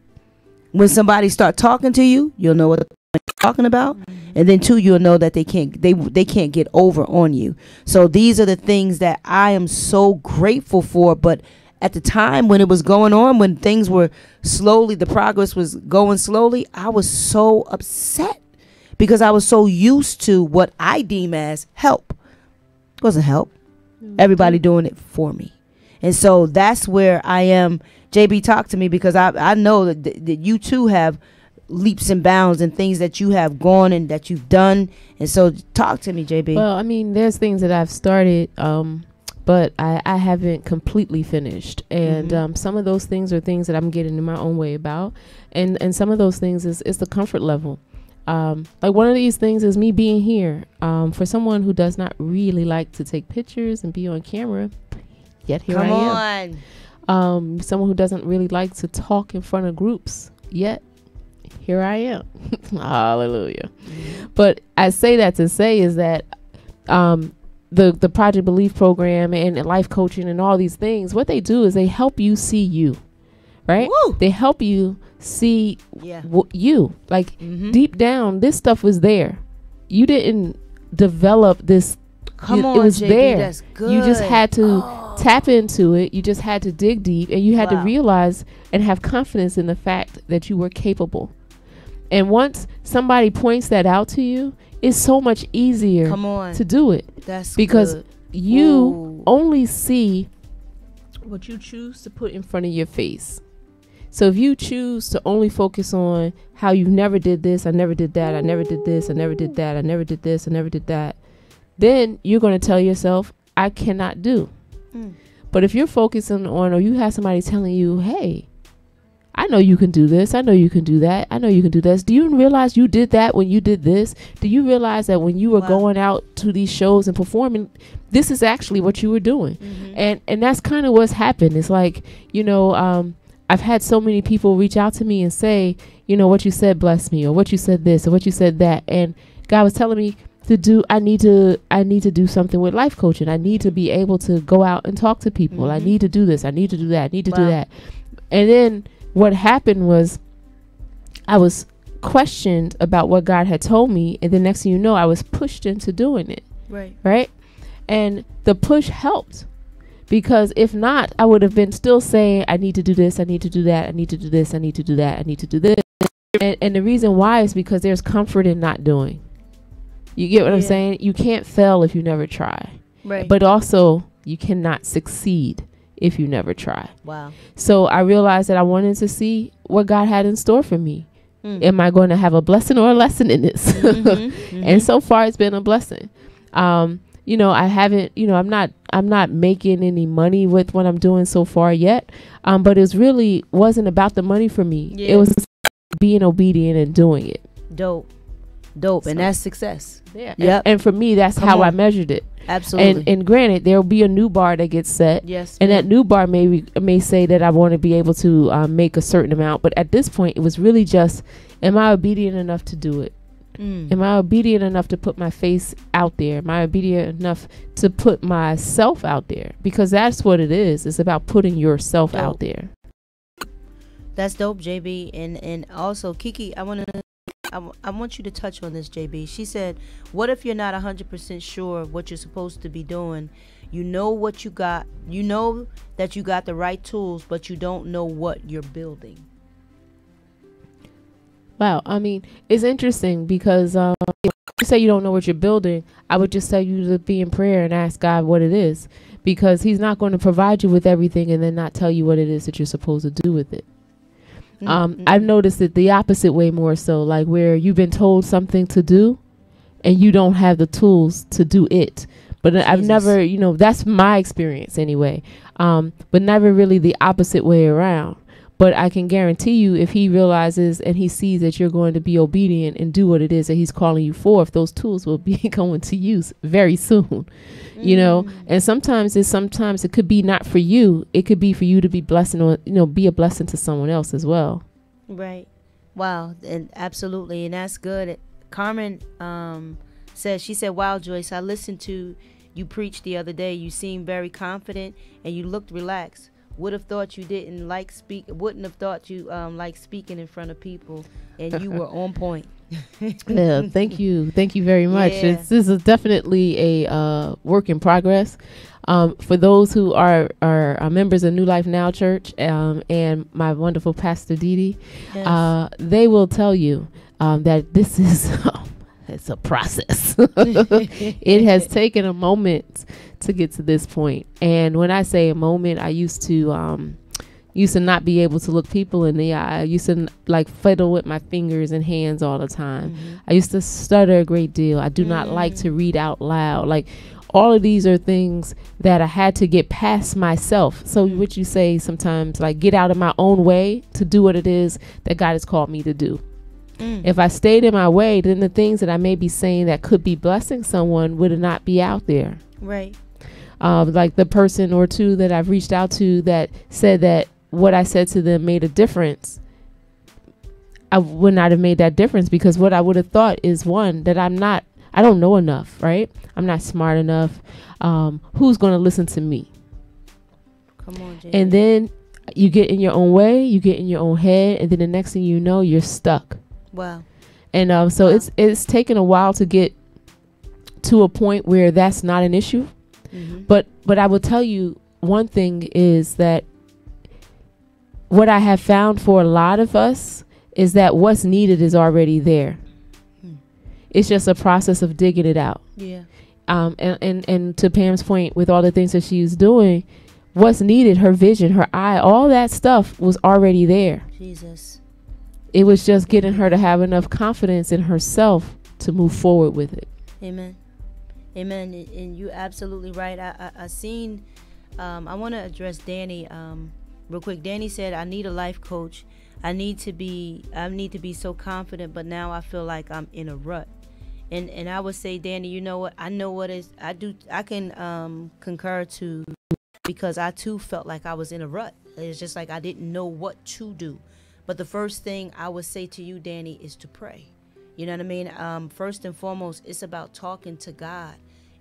when somebody start talking to you, you'll know what they're talking about, and then 2, you'll know that they can't get over on you. So these are the things that I am so grateful for. But at the time when it was going on, when things were slowly, the progress was going slowly, I was so upset because I was so used to what I deem as help. It wasn't help. Everybody doing it for me. And so that's where I am. JB, talk to me, because I know that you too have leaps and bounds and things that you have gone and that you've done. And so talk to me, JB. Well, I mean, there's things that I've started, but I haven't completely finished. And some of those things are things that I'm getting in my own way about. And some of those things is the comfort level. Like one of these things is me being here. For someone who does not really like to take pictures and be on camera, yet here I am. Come on. Someone who doesn't really like to talk in front of groups, yet here I am. Hallelujah. But I say that to say is that the Project Belief program and life coaching and all these things, what they do is they help you see you, right? Woo! They help you see you. Like deep down, this stuff was there. You didn't develop this. Come on, it was JB, there. That's good. You just had to tap into it. You just had to dig deep, and you had to realize and have confidence in the fact that you were capable. And once somebody points that out to you, it's so much easier to do it. That's because good. You only see what you choose to put in front of your face. So if you choose to only focus on how you never did this, I never did that, I never did this, I never did that, I never did this, I never did that, then you're going to tell yourself, I cannot do. But if you're focusing on, or you have somebody telling you, hey, I know you can do this, I know you can do that, I know you can do this. Do you realize you did that when you did this? Do you realize that when you were going out to these shows and performing, this is actually what you were doing? And that's kind of what's happened. It's like, I've had so many people reach out to me and say, what you said blessed me, or what you said this, or what you said that. And God was telling me I need to do something with life coaching. I need to be able to go out and talk to people. I need to do this. I need to do that. I need to do that. And then what happened was I was questioned about what God had told me. And the next thing you know, I was pushed into doing it. Right. And the push helped. Because if not, I would have been still saying, I need to do this, I need to do that, I need to do this, I need to do that, I need to do this. And the reason why is because there's comfort in not doing. You get what I'm saying? You can't fail if you never try. Right. But also, you cannot succeed if you never try. Wow. So I realized that I wanted to see what God had in store for me. Am I going to have a blessing or a lesson in this? And so far, it's been a blessing. I haven't, I'm not making any money with what I'm doing so far yet. But it really wasn't about the money for me. Yeah. It was being obedient and doing it. Dope. So, and that's success. Yeah. Yep. And for me, that's how I measured it. Absolutely. And granted, there'll be a new bar that gets set. Yes. And that new bar may say that I want to be able to make a certain amount. But at this point, it was really just, am I obedient enough to do it? Am I obedient enough to put my face out there? Am I obedient enough to put myself out there? Because that's what it is. It's about putting yourself out there. That's dope, JB. And also, Kiki, I want I want you to touch on this, JB. She said, what if you're not 100% sure of what you're supposed to be doing? You know what you got. You know that you got the right tools, but you don't know what you're building. Wow. I mean, it's interesting because if you say you don't know what you're building, I would just tell you to be in prayer and ask God what it is, because he's not going to provide you with everything and then not tell you what it is that you're supposed to do with it. I've noticed it the opposite way more so, like where you've been told something to do and you don't have the tools to do it. But I've never, you know, that's my experience anyway. But never really the opposite way around. But I can guarantee you, if he realizes and he sees that you're going to be obedient and do what it is that he's calling you for, if those tools will be going to use very soon, you know. And sometimes it could be not for you. It could be for you to be blessing, or, you know, be a blessing to someone else as well. Right. Wow. And absolutely. And that's good. Carmen says, she said, wow, Joyce, I listened to you preach the other day. You seemed very confident and you looked relaxed. Would have thought you didn't like wouldn't have thought you like speaking in front of people, and you were on point. Yeah, thank you very much. Yeah. This is definitely a work in progress. For those who are members of New Life Now Church and my wonderful Pastor Dee, Yes. they will tell you that this is it's a process. It has taken a moment to get to this point. And when I say a moment, I used to not be able to look people in the eye. I used to like fiddle with my fingers and hands all the time. I used to stutter a great deal. I do not like to read out loud. Like, all of these are things that I had to get past myself. So what you say sometimes, like, get out of my own way to do what it is that God has called me to do. If I stayed in my way, then the things that I may be saying that could be blessing someone would not be out there. Right. Like the person or two that I've reached out to that said that what I said to them made a difference. I would not have made that difference, because what I would have thought is, one, that I don't know enough, right? I'm not smart enough. Who's going to listen to me? Come on, Jay. And then you get in your own way, you get in your own head, and then the next thing you know, you're stuck. Wow. And so it's taken a while to get to a point where that's not an issue. But I will tell you, one thing is that what I have found for a lot of us is that what's needed is already there. It's just a process of digging it out. Yeah. And to Pam's point, with all the things that she's doing, what's needed, her vision, her eye, all that stuff was already there. Jesus. It was just getting her to have enough confidence in herself to move forward with it. Amen. Amen. And you're absolutely right. I seen, I want to address Danny real quick. Danny said, I need a life coach. I need to be so confident, but now I feel like I'm in a rut. And I would say, Danny, you know what? I know what is, I can concur to, because I too felt like I was in a rut. It's just like I didn't know what to do. But the first thing I would say to you, Danny, is to pray. You know what I mean? First and foremost, it's about talking to God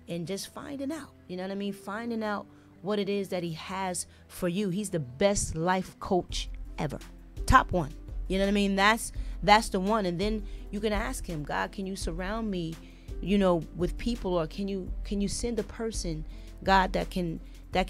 and just finding out. You know what I mean? Finding out what it is that he has for you. He's the best life coach ever. Top one. You know what I mean? That's the one. And then you can ask him, God, can you surround me, you know, with people, or can you send a person, God, that can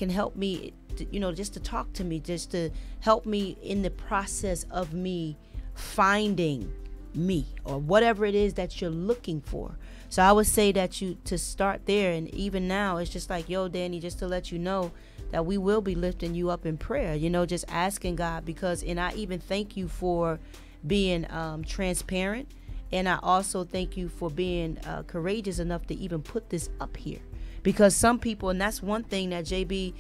help me, you know, just to talk to me, just to help me in the process of me finding me, or whatever it is that you're looking for. So I would say that you to start there. And even now, it's just like, yo, Danny, just to let you know that we will be lifting you up in prayer, you know, just asking God, because, and I even thank you for being transparent. And I also thank you for being courageous enough to even put this up here, because some people, and that's one thing that JB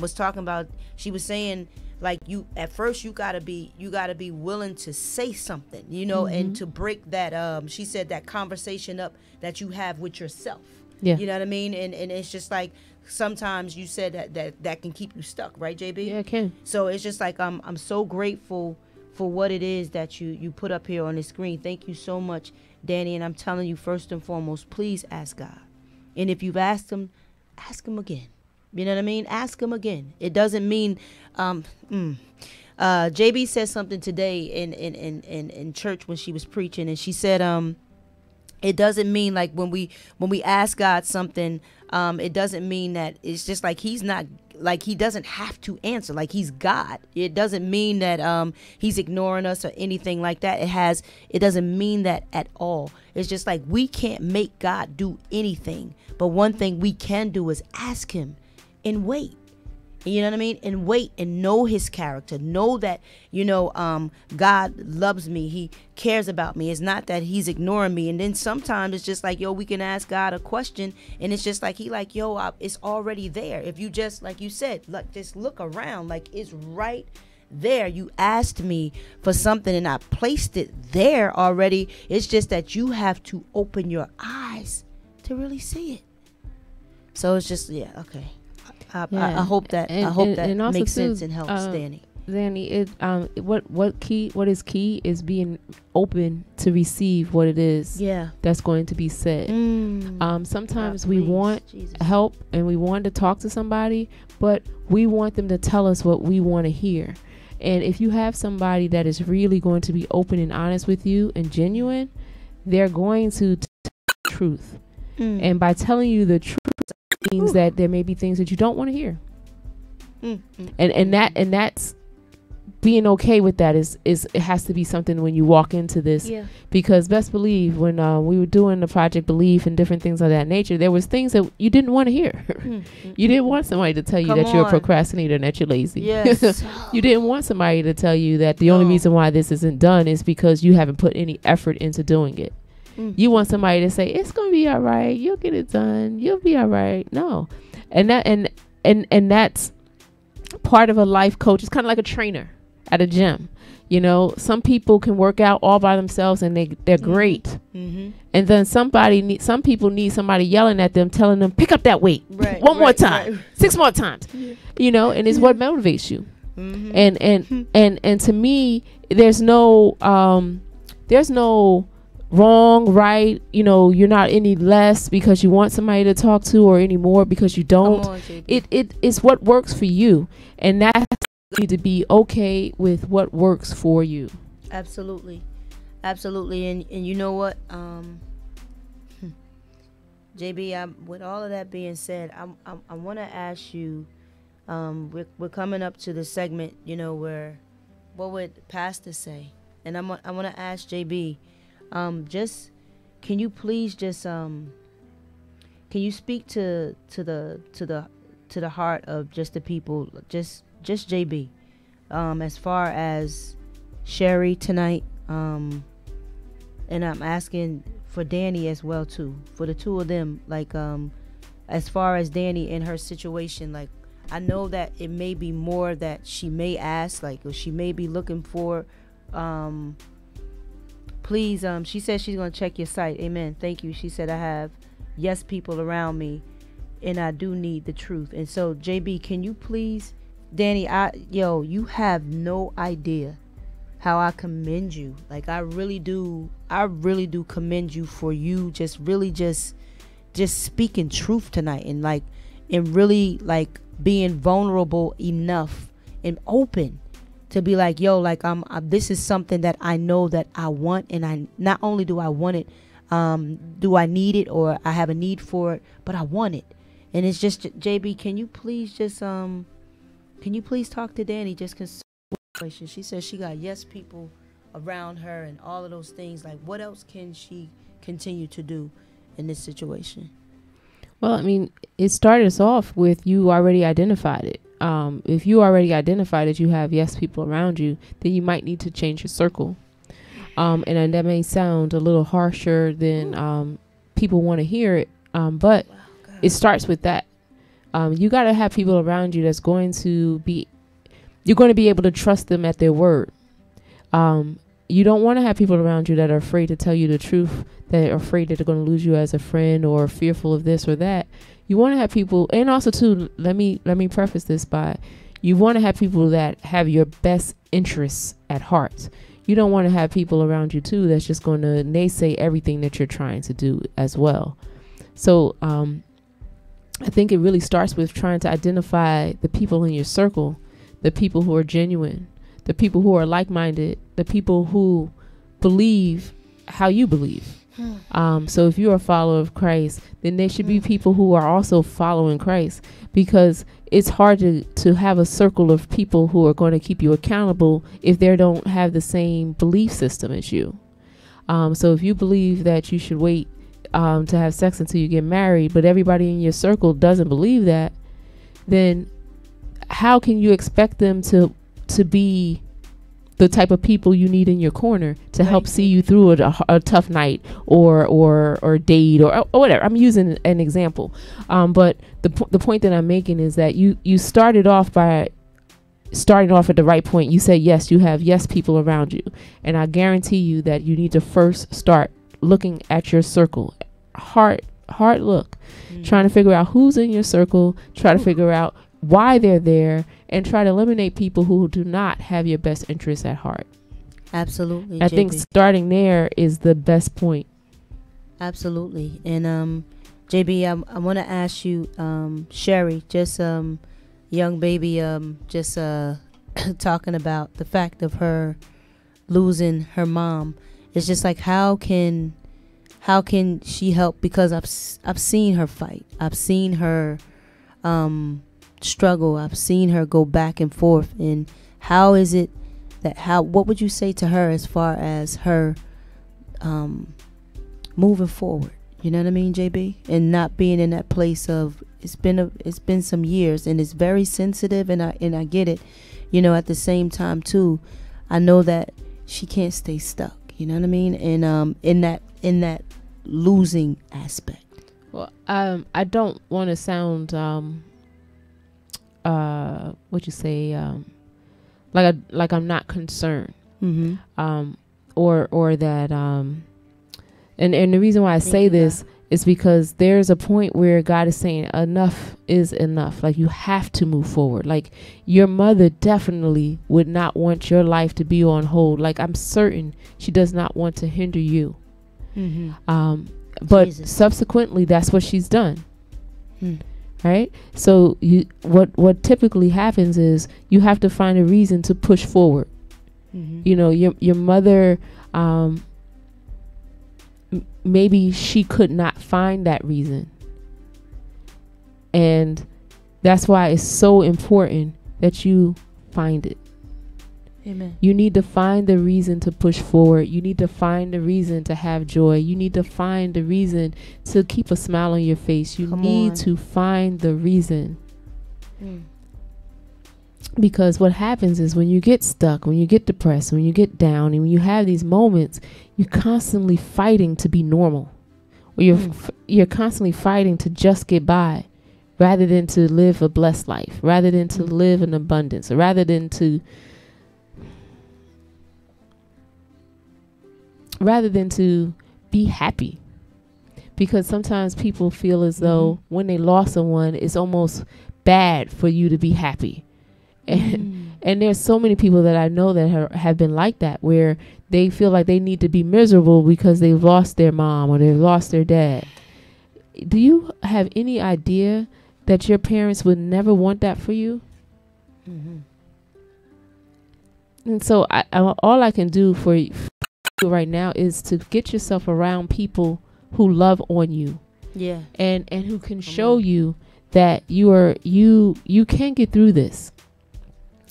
was talking about. She was saying, like, you at first you gotta be willing to say something, you know, and to break that she said that conversation up that you have with yourself. Yeah. You know what I mean? And it's just like sometimes you said that can keep you stuck, right, JB? Yeah, it can. So it's just like I'm so grateful for what it is that you put up here on the screen. Thank you so much, Danny. And I'm telling you, first and foremost, please ask God. And if you've asked him, ask him again. You know what I mean? Ask him again. It doesn't mean JB said something today in church when she was preaching, and she said, it doesn't mean like when we ask God something, it doesn't mean that it's just like he's not, like he doesn't have to answer, like he's God. It doesn't mean that he's ignoring us or anything like that. It doesn't mean that at all. It's just like we can't make God do anything, but one thing we can do is ask him and wait. You know what I mean? And wait and know his character. Know that, God loves me. He cares about me. It's not that he's ignoring me. And then sometimes it's just like, yo, we can ask God a question, and it's just like, it's already there. If you just, like you said, just look around, like it's right there. You asked me for something and I placed it there already. It's just that you have to open your eyes to really see it. So it's just, okay. I hope that makes sense and helps Danny. Danny, what is key is being open to receive what it is that's going to be said. Sometimes we want help and we want to talk to somebody, but we want them to tell us what we want to hear. And if you have somebody that is really going to be open and honest with you and genuine, they're going to tell the truth. And by telling you the truth means that there may be things that you don't want to hear. And that's being okay with that is it has to be something when you walk into this, because best believe when we were doing the Project Belief and different things of that nature, there was things that you didn't want to hear. You didn't want somebody to tell you that you're a procrastinator and that you're lazy. Yes. You didn't want somebody to tell you that the only reason why this isn't done is because you haven't put any effort into doing it. You want somebody to say, it's going to be all right. You'll get it done. You'll be all right. No. And that's part of a life coach. It's kind of like a trainer at a gym. Some people can work out all by themselves and they're great. And then some people need somebody yelling at them, telling them, pick up that weight one more time, 6 more times, and it's what motivates you. And to me, there's no wrong, right, you're not any less because you want somebody to talk to or any more because you don't. It's what works for you, and that you need to be okay with what works for you. Absolutely. And you know what, JB, with all of that being said, I want to ask you, we're coming up to the segment, where what would pastor say, and I want to ask JB, can you please just can you speak to the heart of just the people, just JB, as far as Sherry tonight, and I'm asking for Danny as well too, for the two of them, like as far as Danny and her situation, like I know that it may be more that she may ask, like, or she may be looking for, please, she said she's going to check your site. Amen. Thank you. She said, I have yes people around me and I do need the truth. And so, JB, can you please, Danny, you have no idea how I commend you. Like, I really do commend you for you just speaking truth tonight, and really like being vulnerable enough and open to be like, this is something that I know that I want, and I not only do I want it, do I need it or I have a need for it, but I want it. And it's just, JB, can you please talk to Danny just because she says she got yes people around her and all of those things. Like, what else can she continue to do in this situation? Well, I mean, it started us off with you already identified it. If you already identify that you have yes people around you, then you might need to change your circle. And that may sound a little harsher than people want to hear it, but it starts with that. You got to have people around you that's going to be, you're going to be able to trust them at their word. You don't want to have people around you that are afraid to tell you the truth, that are afraid that they're going to lose you as a friend or fearful of this or that. You want to have people, and also too, let me preface this by, you want to have people that have your best interests at heart. You don't want to have people around you too that's just going to naysay everything that you're trying to do as well. So I think it really starts with trying to identify the people in your circle, the people who are genuine, the people who are like-minded, the people who believe how you believe. So if you're a follower of Christ, then there should be people who are also following Christ, because it's hard to have a circle of people who are going to keep you accountable if they don't have the same belief system as you. So if you believe that you should wait to have sex until you get married, but everybody in your circle doesn't believe that, then how can you expect them to be the type of people you need in your corner to help see you through a tough night or date or whatever? I'm using an example. But the point that I'm making is that you started off at the right point. You said yes, you have yes people around you. And I guarantee you that you need to first start looking at your circle. Hard look. Trying to figure out who's in your circle, try to figure out why they're there, and try to eliminate people who do not have your best interests at heart. Absolutely. I think starting there is the best point. Absolutely. And JB, I want to ask you, Sherry, just young baby, just talking about the fact of her losing her mom. It's just like, how can she help? Because I've seen her fight. I've seen her struggle. I've seen her go back and forth. And how is it what would you say to her as far as her moving forward? You know what I mean, JB? And not being in that place of, it's been some years, and it's very sensitive, and I get it. You know, at the same time too, I know that she can't stay stuck. You know what I mean? And in that losing aspect. Well, I don't want to sound what you say, like I'm not concerned. Or that and the reason why I say this is because there's a point where God is saying enough is enough. Like, you have to move forward. Like, your mother definitely would not want your life to be on hold. Like, I'm certain she does not want to hinder you. But subsequently, that's what she's done. Right? So what typically happens is you have to find a reason to push forward. You know, your mother, maybe she could not find that reason. And that's why it's so important that you find it. Amen. You need to find the reason to push forward. You need to find the reason to have joy. You need to find the reason to keep a smile on your face. You need to find the reason. Because what happens is, when you get stuck, when you get depressed, when you get down, and when you have these moments, you're constantly fighting to be normal. Or you're constantly fighting to just get by, rather than to live a blessed life, rather than to live in abundance, rather than to be happy. Because sometimes people feel as though when they lost someone, it's almost bad for you to be happy. And there's so many people that I know that have been like that, where they feel like they need to be miserable because they've lost their mom or they've lost their dad. Do you have any idea that your parents would never want that for you? And so all I can do for you right now is to get yourself around people who love on you. Yeah. And who can show you that you can get through this.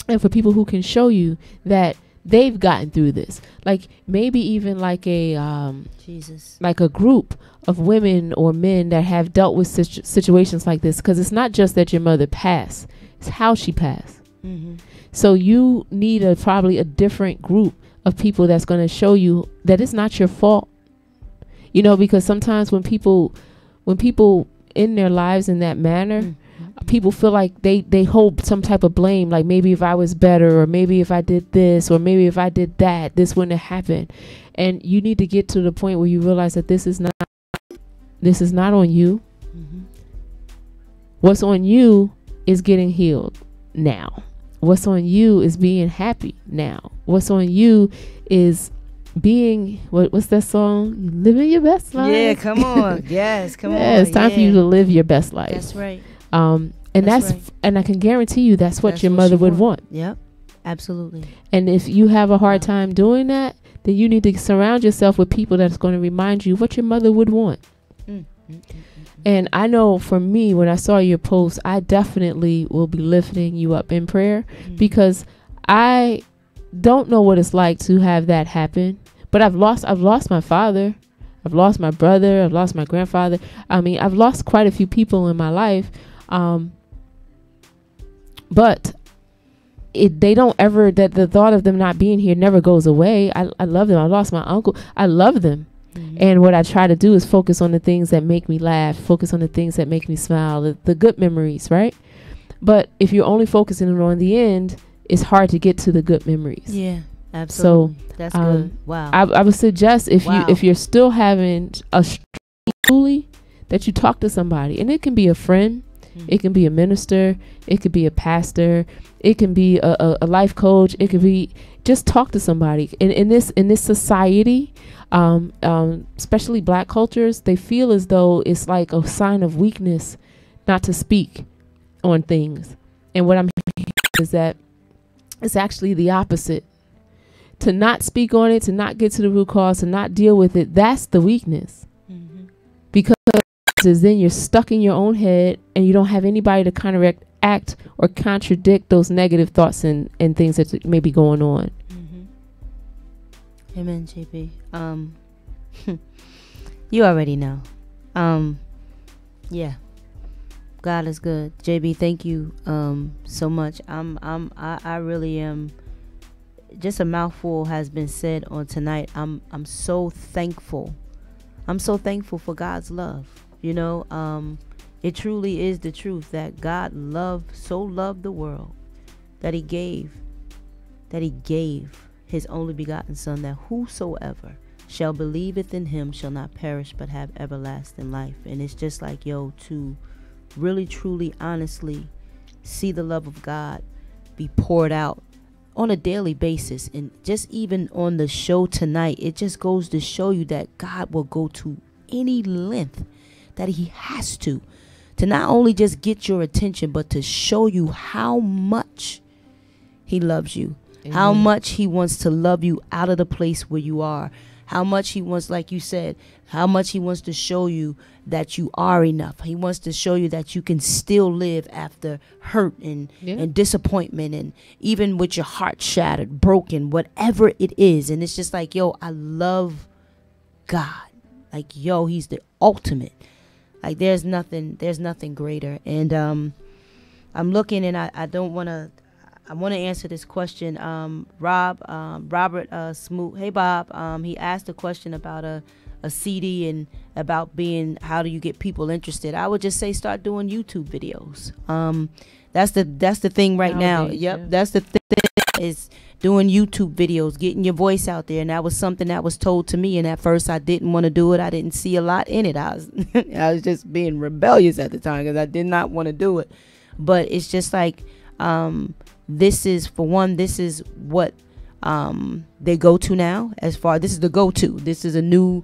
And for people who can show you that they've gotten through this, like maybe even like like a group of women or men that have dealt with situations like this, because it's not just that your mother passed, it's how she passed. So you need probably a different group of people that's going to show you that it's not your fault. You know, because sometimes when people in their lives in that manner, people feel like they hold some type of blame, like maybe if I was better, or maybe if I did this, or maybe if I did that, this wouldn't have happened. And you need to get to the point where you realize that this is not on you. What's on you is getting healed now. What's on you is being happy now. What's on you is being, what's that song? Living your best life. Yeah, come on. Yes, come on. It's time for you to live your best life. That's right. And that's right. And I can guarantee you that's what your mother would want. Yep. Absolutely. And if you have a hard time doing that, then you need to surround yourself with people that's going to remind you what your mother would want. And I know for me, when I saw your post, I definitely will be lifting you up in prayer, because I don't know what it's like to have that happen. But I've lost my father. I've lost my brother. I've lost my grandfather. I mean, I've lost quite a few people in my life. But they don't ever, that the thought of them not being here never goes away. I love them. I lost my uncle. I love them. And what I try to do is focus on the things that make me laugh, focus on the things that make me smile, the good memories, right? But if you're only focusing on the end, it's hard to get to the good memories. Yeah, absolutely. So that's good. Wow. I would suggest if you're still having a truly, that you talk to somebody, and it can be a friend, it can be a minister, it could be a pastor, it can be a life coach, it could be just talk to somebody. In this society, especially black cultures, they feel as though it's like a sign of weakness not to speak on things. And what I'm hearing is that it's actually the opposite. To not speak on it, to not get to the root cause, to not deal with it, that's the weakness. Because then you're stuck in your own head and you don't have anybody to counteract or contradict those negative thoughts and things that may be going on. Amen, JB. You already know. Yeah. God is good. JB, thank you so much. I really am. Just a mouthful has been said on tonight. I'm so thankful. I'm so thankful for God's love. You know, it truly is the truth that God so loved the world that he gave his only begotten son, that whosoever shall believeth in him shall not perish but have everlasting life. And it's just like, to really, truly, honestly see the love of God be poured out on a daily basis. And just even on the show tonight, it just goes to show you that God will go to any length that he has to not only just get your attention, but to show you how much he loves you. Amen. How much he wants to love you out of the place where you are. How much he wants, like you said, how much he wants to show you that you are enough. He wants to show you that you can still live after hurt and disappointment, and even with your heart shattered, broken, whatever it is. And it's just like, I love God. Like, he's the ultimate. Like, there's nothing greater. And I'm looking, and I want to answer this question. Robert Smoot. Hey, Bob. He asked a question about a CD and about how do you get people interested. I would just say start doing YouTube videos. That's the thing right now. Yep. Yeah. That's the thing, is doing YouTube videos, getting your voice out there. And that was something that was told to me. And at first I didn't want to do it. I didn't see a lot in it. I was just being rebellious at the time because I did not want to do it. But it's just like, this is what they go to now. This is the go-to. This is a new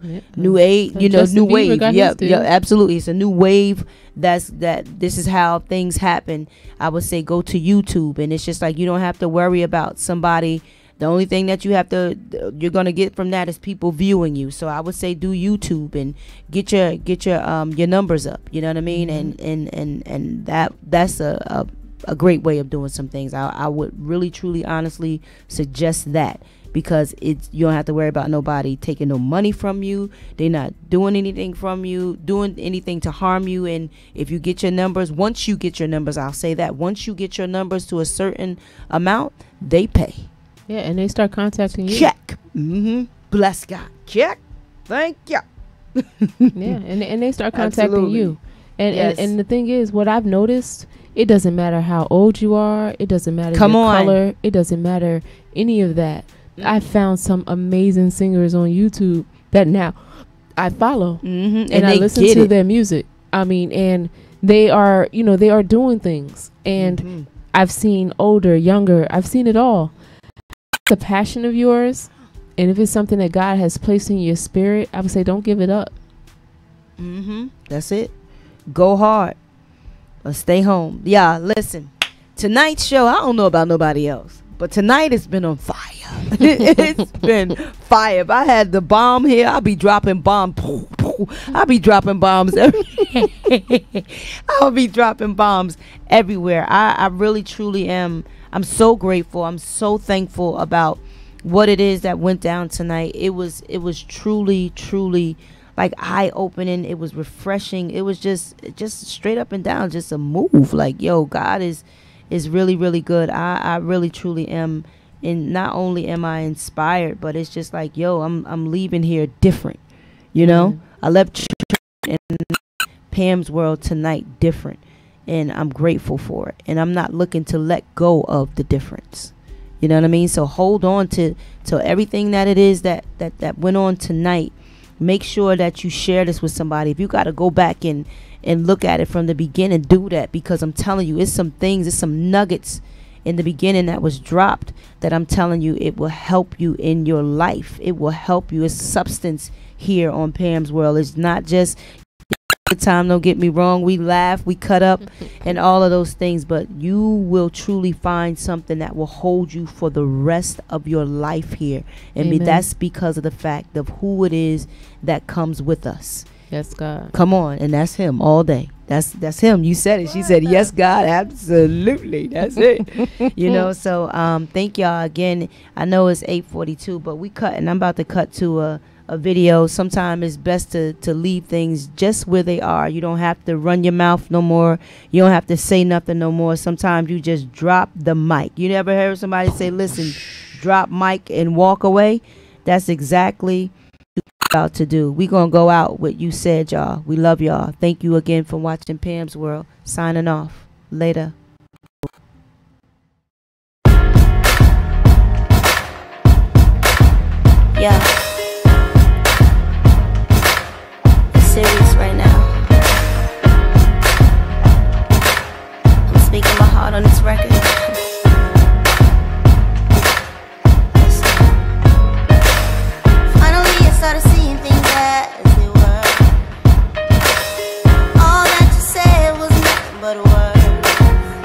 age, new wave. Yeah, absolutely. It's a new wave. This is how things happen. I would say go to YouTube, and it's just like you don't have to worry about somebody. The only thing that you're gonna get from that is people viewing you. So I would say do YouTube and get your numbers up. You know what I mean? And that's a great way of doing some things. I would really, truly, honestly suggest that, because you don't have to worry about nobody taking no money from you. They're not doing anything from you, doing anything to harm you. And if you get your numbers, once you get your numbers, I'll say that once you get your numbers to a certain amount, they pay. Yeah, and they start contacting you. Check. Bless God. Check. Thank you. Yeah, and they start contacting you. And the thing is, what I've noticed, it doesn't matter how old you are. It doesn't matter your color. It doesn't matter any of that. I found some amazing singers on YouTube that now I follow, and I listen to their music. I mean, and they are doing things. And I've seen older, younger. I've seen it all. It's a passion of yours, and if it's something that God has placed in your spirit, I would say don't give it up. That's it. Go hard or stay home. Yeah, listen. Tonight's show, I don't know about nobody else, But tonight it's been on fire. It's been fire. If I had the bomb here, I'll be dropping bombs. I'll be dropping bombs. I'll be dropping bombs everywhere. I really, truly am. I'm so grateful. I'm so thankful about what it is that went down tonight. It was truly, truly like eye-opening. It was refreshing. It was just straight up and down, just a move. Like, yo, God is really, really good. I really, truly am. And not only am I inspired, but it's just like, yo, I'm leaving here different. You know, I left church in Pam's world tonight different, and I'm grateful for it. And I'm not looking to let go of the difference. You know what I mean? So hold on to everything that it is that went on tonight. Make sure that you share this with somebody. If you got to go back and look at it from the beginning, do that, because I'm telling you, it's some things, it's some nuggets in the beginning that was dropped that I'm telling you, it will help you in your life. It will help you. It's substance here on Pam's World. It's not just the time, don't get me wrong. We laugh, we cut up, and all of those things, but you will truly find something that will hold you for the rest of your life here. And that's because of the fact of who it is that comes with us. Yes, God. Come on, and that's him all day. That's him. You said it. She said, yes, God, absolutely. That's it. You know, so thank y'all again. I know it's 8:42, but we cut, and I'm about to cut to a video. Sometimes it's best to leave things just where they are. You don't have to run your mouth no more. You don't have to say nothing no more. Sometimes you just drop the mic. You never heard somebody say, listen, drop mic and walk away? That's exactly about to do. We gonna go out with You Said, y'all. We love y'all. Thank you again for watching Pam's World. Signing off. Later. Yeah. Serious right now. I'm speaking my heart on this record. Finally, I started seeing things as they were. All that you said was nothing but words.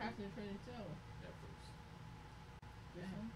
Passion, Training, Taylor. That first. This one?